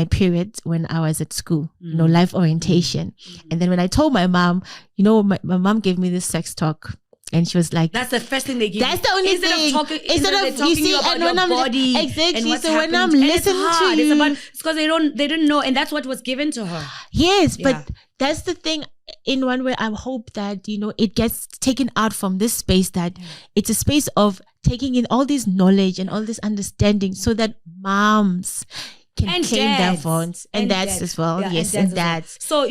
periods when I was at school, life orientation. And then when I told my mom, my mom gave me this sex talk. And she was like, that's the first thing they give. That's the only thing. Instead of talking to you about your body. Exactly. So when I'm listening to you. It's because they didn't know. And that's what was given to her. Yes, but that's the thing. In one way, I hope that, it gets taken out from this space, that it's a space of taking in all this knowledge and all this understanding so that moms can claim their voice. And dads as well. Yeah, yes, and dads. So,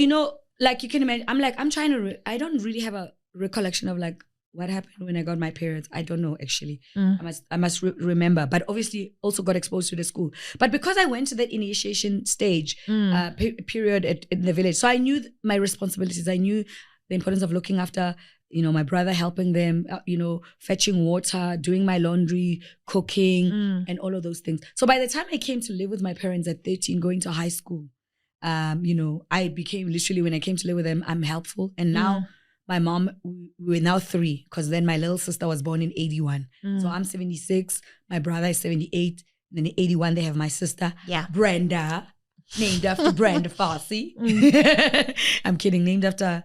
like you can imagine, I'm trying to, I don't really have a recollection of what happened when I got my periods. I don't know, actually. I must remember. But obviously also got exposed to the school. But because I went to that initiation stage, period in the village, so I knew my responsibilities. I knew the importance of looking after, my brother, helping them, fetching water, doing my laundry, cooking, and all of those things. So by the time I came to live with my parents at 13, going to high school, I became literally, when I came to live with them, I'm helpful. And now, my mom, we were now 3, because then my little sister was born in 81. So I'm 76, my brother is 78, and then in 81 they have my sister, Brenda, named after Brenda Fassie. I'm kidding, named after,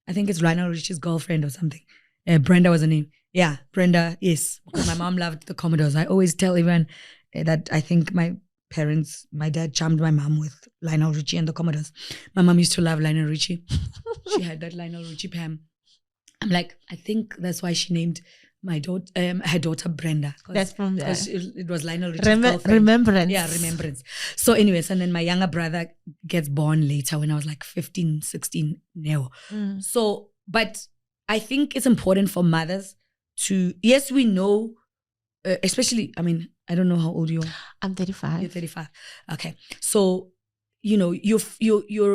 I think it's Lionel Richie's girlfriend or something. Brenda was her name. Yeah, Brenda, yes, because my mom loved the Commodores. I always tell everyone that I think my dad charmed my mom with Lionel Richie and the Commodores. My mom used to love Lionel Richie. She had that Lionel Richie Pam. I'm like, I think that's why she named my daughter, her daughter Brenda. That's from there. It was Lionel Richie's girlfriend. Remembrance. Yeah, remembrance. So anyways, and then my younger brother gets born later when I was like 15, 16 now. So, but I think it's important for mothers to, yes, we know, especially, I don't know how old you are. I'm 35. You're 35. Okay. So, you're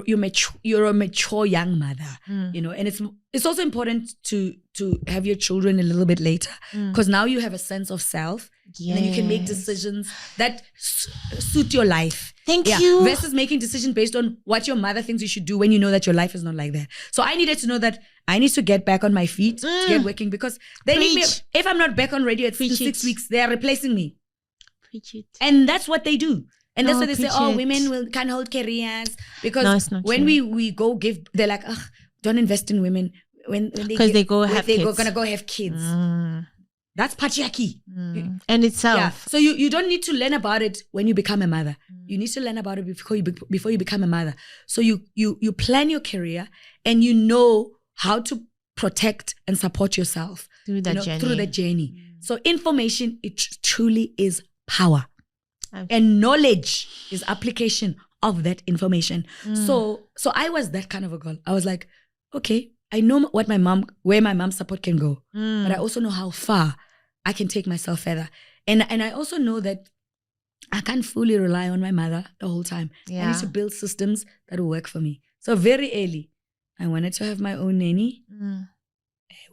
a mature young mother, and it's also important to have your children a little bit later, because now you have a sense of self, and then you can make decisions that suit your life. Thank you. Versus making decisions based on what your mother thinks you should do when you know that your life is not like that. So I needed to know that I need to get back on my feet, to get working, because they need me. If I'm not back on radio at 6 weeks, they are replacing me. Preach it. And that's what they do. And that's why they say, women can't hold careers. Because when we go give, they're like, don't invest in women. Because they're gonna go have kids. That's patriarchy. And itself. Yeah. So you don't need to learn about it when you become a mother. You need to learn about it before you become a mother. So you plan your career, and you know how to protect and support yourself through that journey. So information, it truly is power. And knowledge is application of that information. So I was that kind of a girl. I was like, okay, I know where my mom's support can go, but I also know how far I can take myself further. And I also know that I can't fully rely on my mother the whole time. I need to build systems that will work for me. So very early, I wanted to have my own nanny.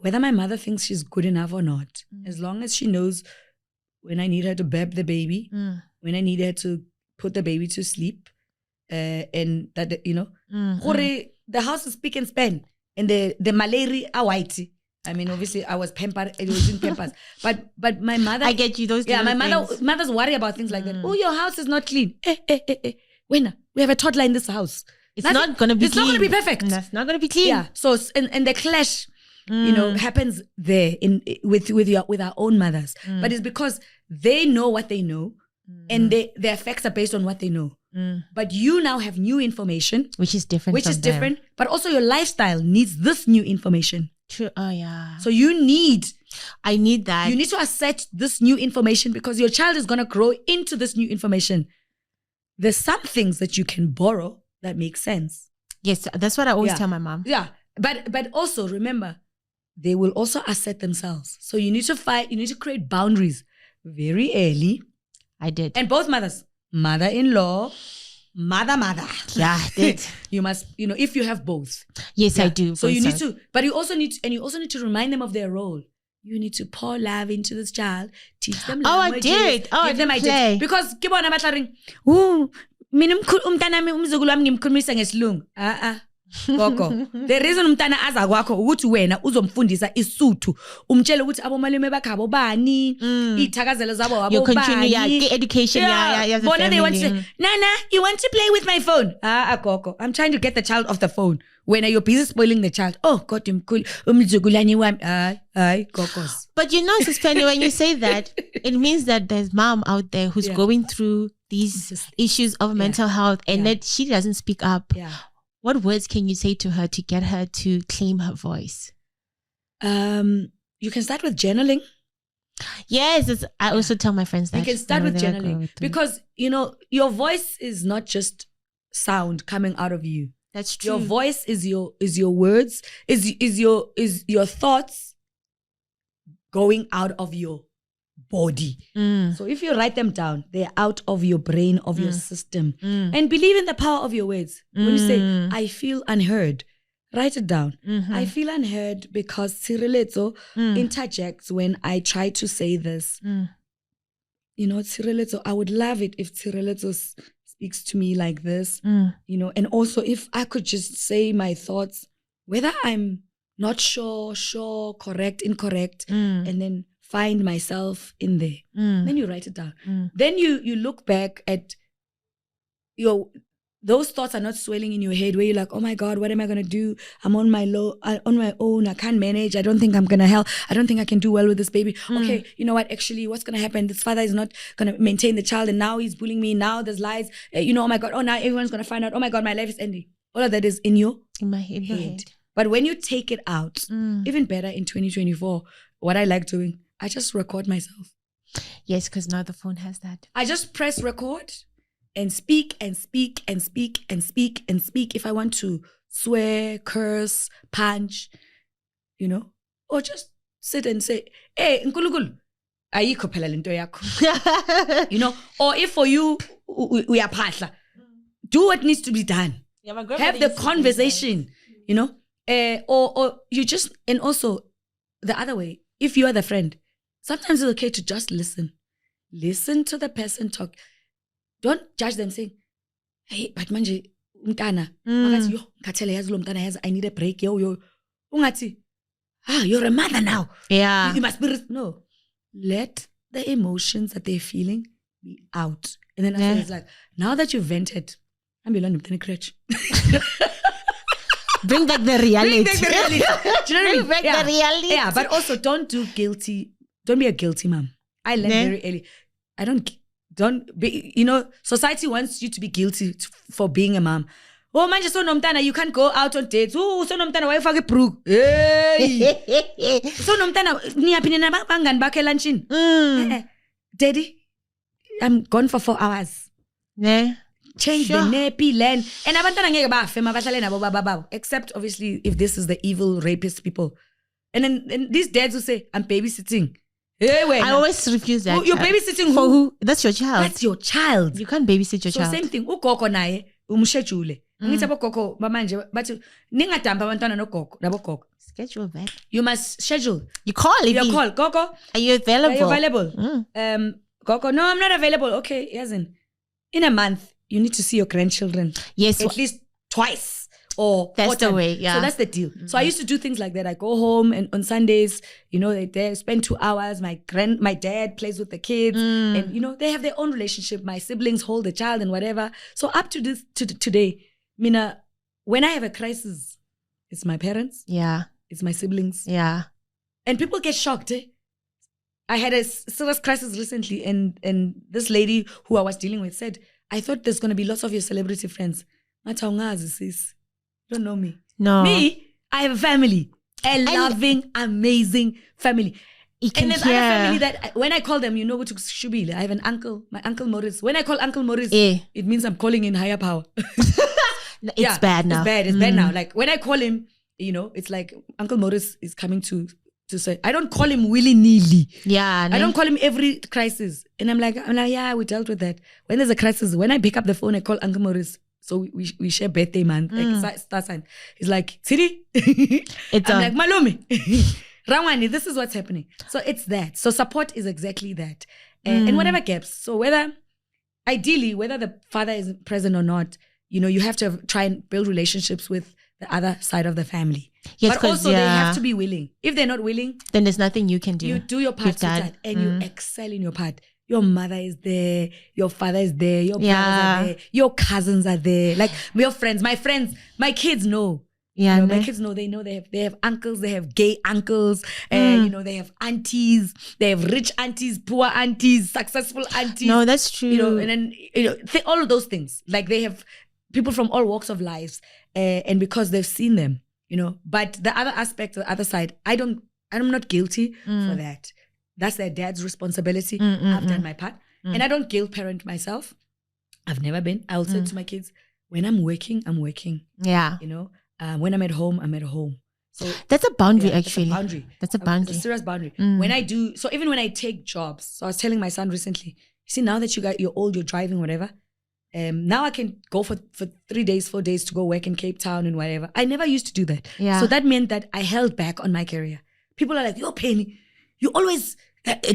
Whether my mother thinks she's good enough or not, as long as she knows when I need her to bab the baby, when I need her to put the baby to sleep, and that, the house is spick and span, and the malaria are white. I mean, obviously, I was pampered. It was in pampers. But my mother... I get you, those mother's worry about things like that. Oh, your house is not clean. When we have a toddler in this house. It's not going to be clean. It's not going to be perfect. That's not going to be clean. Yeah. So, and the clash, happens there with our own mothers. But it's because they know what they know and their effects are based on what they know. But you now have new information. Which is different. But also your lifestyle needs this new information. True. Oh, yeah. So I need that. You need to accept this new information because your child is going to grow into this new information. There's some things that you can borrow that make sense. Yes, that's what I always tell my mom. Yeah. But also remember, they will also assert themselves. So you need to create boundaries very early. I did. And both mothers, mother-in-law, mother. Yeah, I did. You must, if you have both. Yes, I do. So you need to, but you also need to remind them of their role. You need to pour love into this child, teach them languages. I did. Give them ideas. Because keep on abatlaring. Mina umntana umzukulu wami ngimkhulumisa ngesilungu. Gogo. The reason umntana aza kwakho ukuthi wena uzomfundisa isuthu, umtshele ukuthi abomalume bakho abobani, ithakazelo zabo abobani. You continue education Bona they want to say, Nana, you want to play with my phone? Gogo. I'm trying to get the child off the phone. When you're busy spoiling the child, God, umzukulani wami, gogos. But Sis Penny, when you say that, it means that there's mom out there who's going through these issues of mental health and that she doesn't speak up. Yeah. What words can you say to her to get her to claim her voice? You can start with journaling. Yes, I also tell my friends that. You can start with journaling because, your voice is not just sound coming out of you. That's true. Your voice is your words, is your thoughts going out of your body. So if you write them down, they're out of your brain, of your system. And believe in the power of your words. When you say, I feel unheard, write it down. I feel unheard because Tshireletso interjects when I try to say this. Tshireletso, I would love it if Tshireletso speaks to me like this. And also if I could just say my thoughts, whether I'm not sure, correct, incorrect, and then find myself in there. Then you write it down. Then you look back at those thoughts are not swelling in your head where you're like, oh my God, what am I going to do? I'm on my own. I can't manage. I don't think I'm going to help. I don't think I can do well with this baby. Okay, you know what? Actually, what's going to happen? This father is not going to maintain the child and now he's bullying me. Now there's lies. Oh my God. Oh, now everyone's going to find out. Oh my God, my life is ending. All of that is in my head. But when you take it out, even better in 2024, what I like doing, I just record myself. Yes, because now the phone has that. I just press record and speak and speak and speak and speak and speak. If I want to swear, curse, punch, or just sit and say, hey, Nkulunkulu, ayikho phela lento yakho. Or if for you, we are phahla, do what needs to be done. Yeah, have the conversation, or you just, and also the other way, if you are the friend, sometimes it's okay to just listen. Listen to the person talk. Don't judge them saying, hey, but manje, umntana, I need a break, yo. Ungati, you're a mother now. Yeah. You must be, no. Let the emotions that they're feeling be out. And then after it's like, now that you've vented, I'm going to crutch. Bring back the reality. Do you know what I mean? Bring back the reality. Yeah, but also don't be a guilty mom. I learned very early. Don't be, society wants you to be guilty for being a mom. Oh, man, so nomtana, you can't go out on dates. Oh, so nomtana, why fuck brook? Hey! So nomtana, ni opinion bangan back lunchin. Daddy, I'm gone for 4 hours. Yeah. Change the nappy land. And abantwana ngeke bafe mabahlale nabo baba. Except obviously if this is the evil rapist people. And then these dads will say, I'm babysitting. Hey, wait. I always refuse that. You're babysitting for who? That's your child. That's your child. You can't babysit your child. So same thing. Ugogo naye umshejule. Ngithi abogogo manje bathi ningadamba abantwana nabogogo. Schedule that. You must schedule. You call if you call. Gogo, are you available? Are you available? Gogo, no, I'm not available. Okay, in a month you need to see your grandchildren. Yes. At least twice. or that's the way. Yeah. So that's the deal. So I used to do things like that. I go home and on Sundays, they spend 2 hours. My dad plays with the kids, and they have their own relationship. My siblings hold the child and whatever. So up to this today, Mina, when I have a crisis, it's my parents. Yeah. It's my siblings. Yeah. And people get shocked. I had a serious crisis recently, and this lady who I was dealing with said, I thought there's going to be lots of your celebrity friends. Sis. You don't know me. No. Me, I have a family. A loving, amazing family. And there's other family that when I call them, what to Shubile. I have an uncle, my Uncle Maurice. When I call Uncle Maurice, it means I'm calling in higher power. It's bad now. It's bad now. Like when I call him, it's like Uncle Maurice is coming to say, I don't call him willy-nilly. Yeah. I don't call him every crisis. And I'm like, yeah, we dealt with that. When there's a crisis, when I pick up the phone, I call Uncle Maurice. So we share birthday month. Like star sign. He's like, Siri. I'm like, Malome. Rawani, this is what's happening. So it's that. So support is exactly that. And whatever gaps. So ideally, whether the father is present or not, you have to try and build relationships with the other side of the family. Yes, but also they have to be willing. If they're not willing, then there's nothing you can do. You do your part and you excel in your part. Your mother is there, your father is there, your brothers are there, your cousins are there. Like your friends, my kids know. Yeah, my kids know. They know they have uncles, they have gay uncles, they have aunties, they have rich aunties, poor aunties, successful aunties. No, that's true. And then all of those things. Like they have people from all walks of lives, and because they've seen them, But the other aspect, the other side, I'm not guilty for that. That's their dad's responsibility. I've done my part. And I don't guilt parent myself. I've never been. I will say to my kids, when I'm working, I'm working. Yeah. When I'm at home, I'm at home. So that's a boundary, actually. That's a boundary. It's a serious boundary. When I do, so even when I take jobs, so I was telling my son recently, now that you're old, you're driving, whatever, now I can go for 3 days, 4 days to go work in Cape Town and whatever. I never used to do that. Yeah. So that meant that I held back on my career. People are like, yo, Penny, you always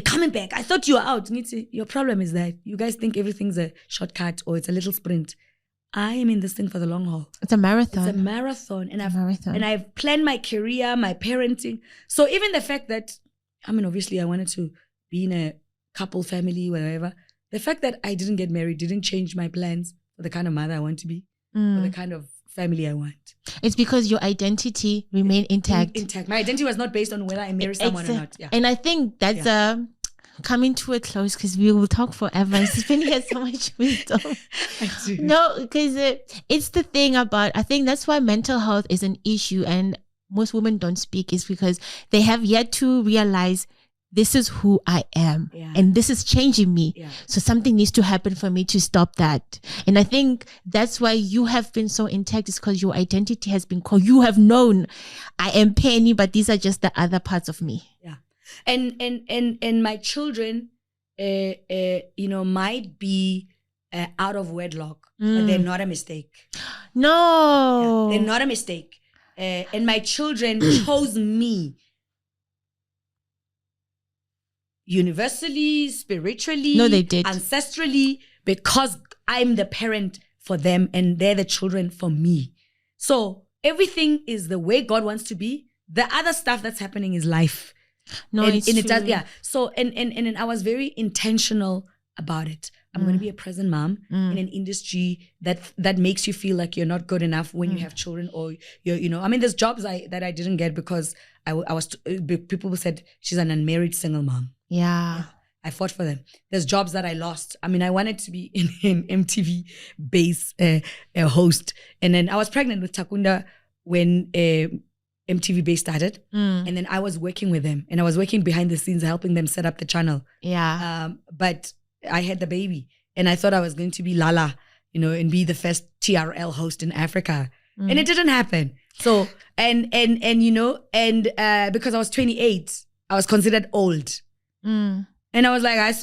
coming back. I thought you were out. Your problem is that you guys think everything's a shortcut or it's a little sprint. I am in this thing for the long haul. It's a marathon. It's a marathon. And I've planned my career, my parenting. So even the fact that, obviously I wanted to be in a couple family, whatever. The fact that I didn't get married didn't change my plans for the kind of mother I want to be, for the kind of family I want. It's because your identity remained intact. My identity was not based on whether I marry someone or not. Yeah. And I think that's coming to a close because we will talk forever. Penny has so much wisdom. I do. No, because it's the thing about, I think that's why mental health is an issue and most women don't speak, is because they have yet to realize this is who I am and this is changing me. Yeah. So something needs to happen for me to stop that. And I think that's why you have been so intact, is because your identity has been called. You have known I am Penny, but these are just the other parts of me. Yeah. And my children, might be out of wedlock, but they're not a mistake. No. Yeah, they're not a mistake. And my children chose me. Universally, spiritually, no, they did. Ancestrally, because I'm the parent for them and they're the children for me. So everything is the way God wants to be. The other stuff that's happening is life. No, it's true. It does, yeah. So and I was very intentional about it. I'm going to be a present mom in an industry that makes you feel like you're not good enough when you have children, or there's jobs that I didn't get because I was people said she's an unmarried single mom. Yeah. I fought for them. There's jobs that I lost. I wanted to be in MTV base a host, and then I was pregnant with Takunda when MTV base started, and then I was working with them, and I was working behind the scenes helping them set up the channel. Yeah. But I had the baby, and I thought I was going to be Lala, and be the first TRL host in Africa, and it didn't happen. So and because I was 28, I was considered old. And I was like, I'm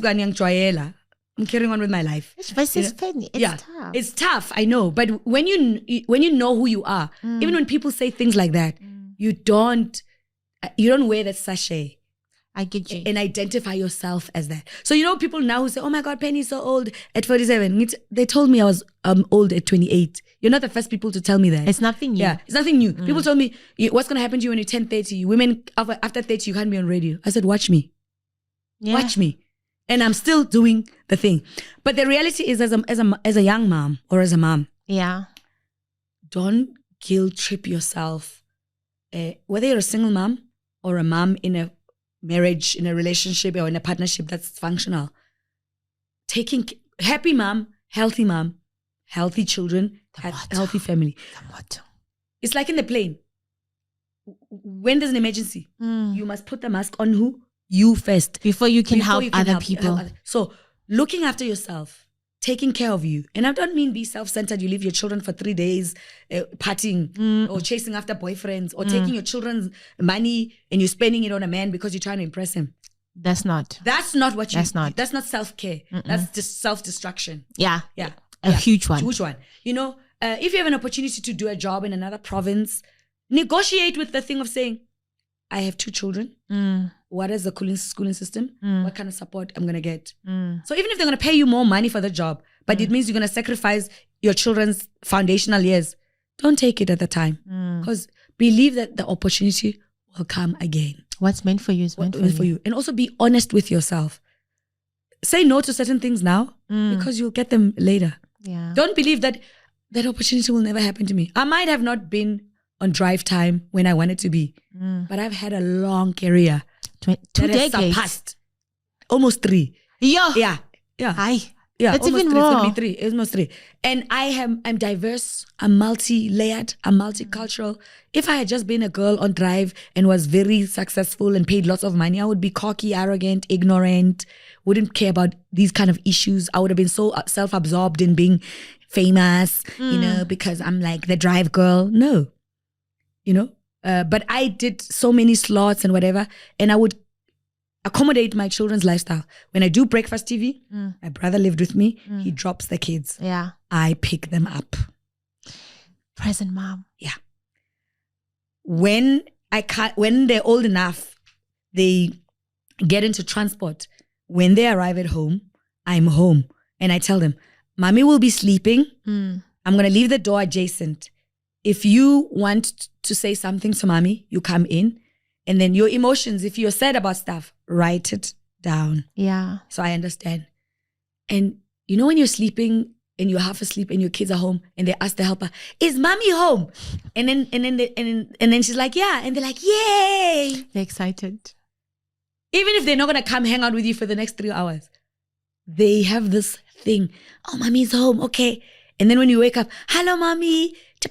carrying on with my life. It's tough. It's tough, I know. But when you know who you are, even when people say things like that, you don't wear that sachet. I get you. And identify yourself as that. So, people now who say, oh my God, Penny's so old at 47. They told me I was old at 28. You're not the first people to tell me that. It's nothing new. Yeah, it's nothing new. People told me, what's going to happen to you when you turn 30? Women, after 30, you can't be on radio. I said, watch me. Yeah. Watch me. And I'm still doing the thing. But the reality is, as a young mom or as a mom, don't guilt trip yourself. Whether you're a single mom or a mom in a marriage, in a relationship, or in a partnership that's functional. Happy mom, healthy children, healthy family. It's like in the plane. When there's an emergency, you must put the mask on who? You first. Before you can help other people. So looking after yourself, taking care of you. And I don't mean be self-centered. You leave your children for 3 days partying or chasing after boyfriends or taking your children's money and you're spending it on a man because you're trying to impress him. That's not what you. That's not self-care. That's just self-destruction. Yeah. A huge one. Huge one. If you have an opportunity to do a job in another province, negotiate with the thing of saying, I have 2 children. What is the schooling system? What kind of support I'm going to get? So even if they're going to pay you more money for the job, but it means you're going to sacrifice your children's foundational years, don't take it at the time. Because believe that the opportunity will come again. What's meant for you is meant for you. And also be honest with yourself. Say no to certain things now because you'll get them later. Yeah. Don't believe that opportunity will never happen to me. I might have not been on drive time when I wanted to be, but I've had a long career. 2 decades. Has surpassed almost 3. Yeah. It's even more. It's going to be 3. It's almost 3. And I'm diverse. I'm multi-layered. I'm multicultural. If I had just been a girl on drive and was very successful and paid lots of money, I would be cocky, arrogant, ignorant, wouldn't care about these kind of issues. I would have been so self-absorbed in being famous, because I'm like the drive girl. No. But I did so many slots and whatever, and I would accommodate my children's lifestyle. When I do breakfast TV, my brother lived with me. He drops the kids. Yeah. I pick them up. Present mom. Yeah. When they're old enough, they get into transport. When they arrive at home, I'm home. And I tell them, Mommy will be sleeping. I'm going to leave the door adjacent. If you want to say something to Mommy, you come in. And then your emotions, if you're sad about stuff, write it down. Yeah. So I understand. And when you're sleeping and you're half asleep and your kids are home and they ask the helper, is Mommy home? And then she's like, yeah. And they're like, yay. They're excited. Even if they're not going to come hang out with you for the next 3 hours, they have this thing. Oh, Mommy's home. Okay. And then when you wake up, hello, Mommy. For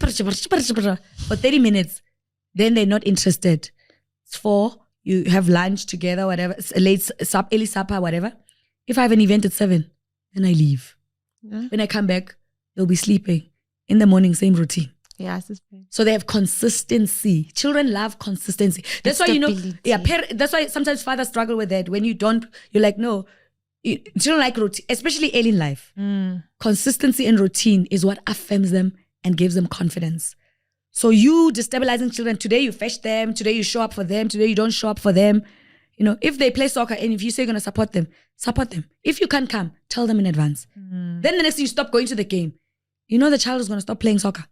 30 minutes, then they're not interested. It's 4, you have lunch together, whatever, early supper, whatever. If I have an event at 7, then I leave. Yeah. When I come back, they'll be sleeping. In the morning, same routine. Yeah, so they have consistency. Children love consistency. That's why, that's why sometimes fathers struggle with that. When you don't, you're like, no, children like routine, especially early in life. Consistency and routine is what affirms them and gives them confidence. So you destabilizing children, today you fetch them, today you show up for them, today you don't show up for them. If they play soccer and if you say you're going to support them. If you can't come, tell them in advance. Then the next thing you stop going to the game. The child is going to stop playing soccer.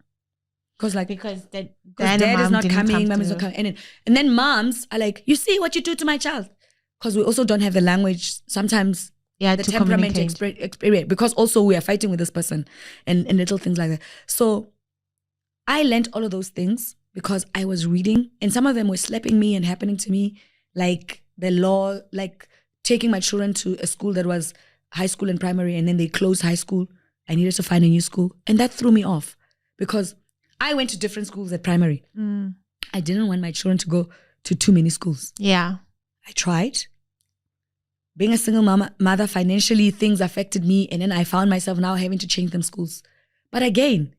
Because dad is not coming, mom is not coming. And then moms are like, you see what you do to my child. Because we also don't have the language sometimes. Yeah, the temperament to express, because also we are fighting with this person and little things like that. So I learned all of those things because I was reading, and some of them were slapping me and happening to me, like the law, like taking my children to a school that was high school and primary, and then they closed high school. I needed to find a new school, and that threw me off because I went to different schools at primary. I didn't want my children to go to too many schools. Yeah. I tried. Being a single mother, financially, things affected me. And then I found myself now having to change them schools. But again,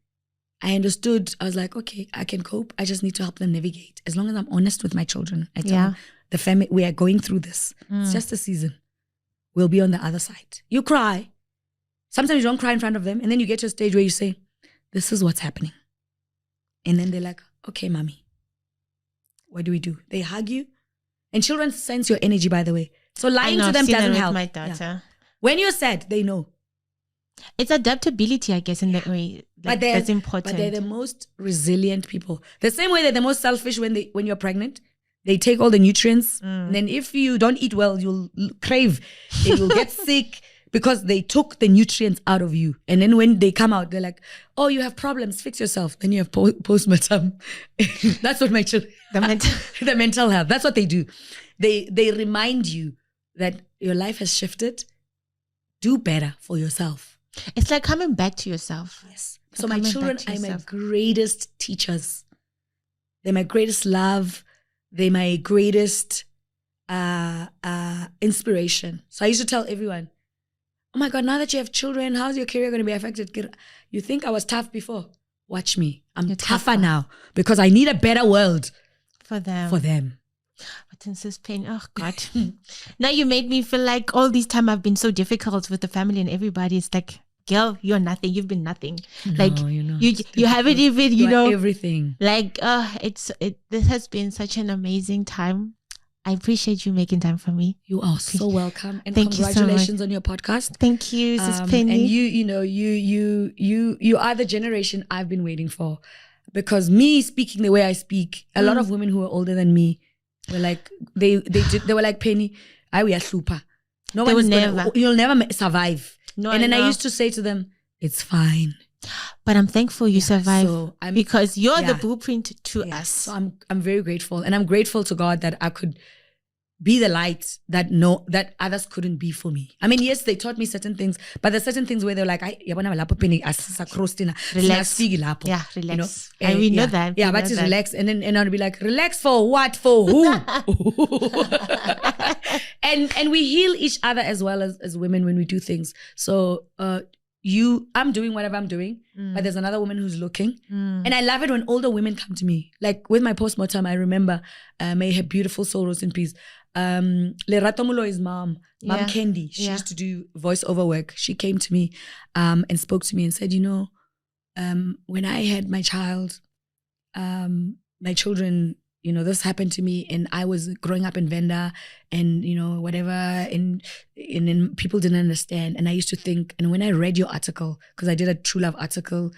I understood. I was like, okay, I can cope. I just need to help them navigate. As long as I'm honest with my children. I tell them, the family, we are going through this. It's just a season. We'll be on the other side. You cry. Sometimes you don't cry in front of them. And then you get to a stage where you say, this is what's happening. And then they're like, okay, Mommy, what do we do? They hug you. And children sense your energy, by the way. So lying to them doesn't help. My daughter. Yeah. When you're sad, they know. It's adaptability, I guess, in that way. Like, that's important. But they're the most resilient people. The same way they're the most selfish when you're pregnant. They take all the nutrients. And then if you don't eat well, you'll crave. You'll get sick because they took the nutrients out of you. And then when they come out, they're like, oh, you have problems, fix yourself. Then you have postpartum. That's what my children... The mental health. That's what they do. They remind you that your life has shifted. Do better for yourself. It's like coming back to yourself. Yes. So my children are my greatest teachers. They're my greatest love. They're my greatest inspiration. So I used to tell everyone, oh my God, now that you have children, how's your career going to be affected? You think I was tough before? Watch me. You're tougher now because I need a better world. For them. But in this pain, oh God. Now you made me feel like all this time I've been so difficult with the family and everybody. It's like, girl, you're nothing. You've been nothing. No, like you're not. You haven't even, you know, everything. Like, this has been such an amazing time. I appreciate you making time for me. You are so welcome, and Thank congratulations you so much on your podcast. Thank you, Sis Penny. And you are the generation I've been waiting for, because me speaking the way I speak, a lot of women who are older than me were like, they were like, Penny, we are super. You'll never survive. No, and then I used to say to them, it's fine. But I'm thankful you survived, because you're the blueprint to us. So I'm very grateful, and I'm grateful to God that I could be the light that others couldn't be for me. I mean, yes, they taught me certain things, but there's certain things where they're like, relax. Yeah, relax. You know? And we know that. Yeah, but just relax. And I'll be like, relax for what? For who? and we heal each other as well as women when we do things. So I'm doing whatever I'm doing, but there's another woman who's looking. And I love it when older women come to me. Like with my postpartum, I remember, may her beautiful soul rest in peace. Lerato Muloi's mom Candy, she used to do voiceover work. She came to me and spoke to me and said, when I had my child, my children, this happened to me, and I was growing up in Venda, and whatever, and then people didn't understand. And I used to think, and when I read your article, because I did a True Love article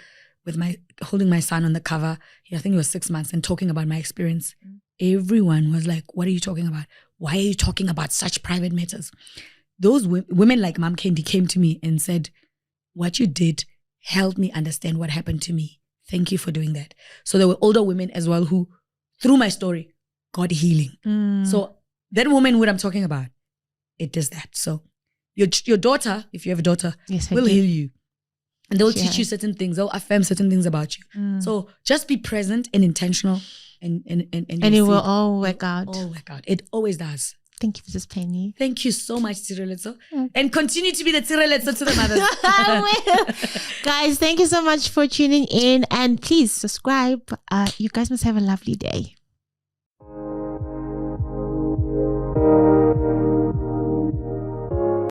with holding my son on the cover, I think it was 6 months, and talking about my experience, everyone was like, what are you talking about? Why are you talking about such private matters? Those women like Mom Candy came to me and said, what you did helped me understand what happened to me. Thank you for doing that. So there were older women as well who, through my story, got healing. So that woman, what I'm talking about, it does that. So your daughter, if you have a daughter, will heal you. And they'll teach you certain things. They'll affirm certain things about you. So just be present and intentional. And it will all work out. All work out. It always does. Thank you, Mrs. Penny. Thank you so much, Tsireletso. And continue to be the Tsireletso to the mothers. I will. Guys, thank you so much for tuning in. And please subscribe. You guys must have a lovely day.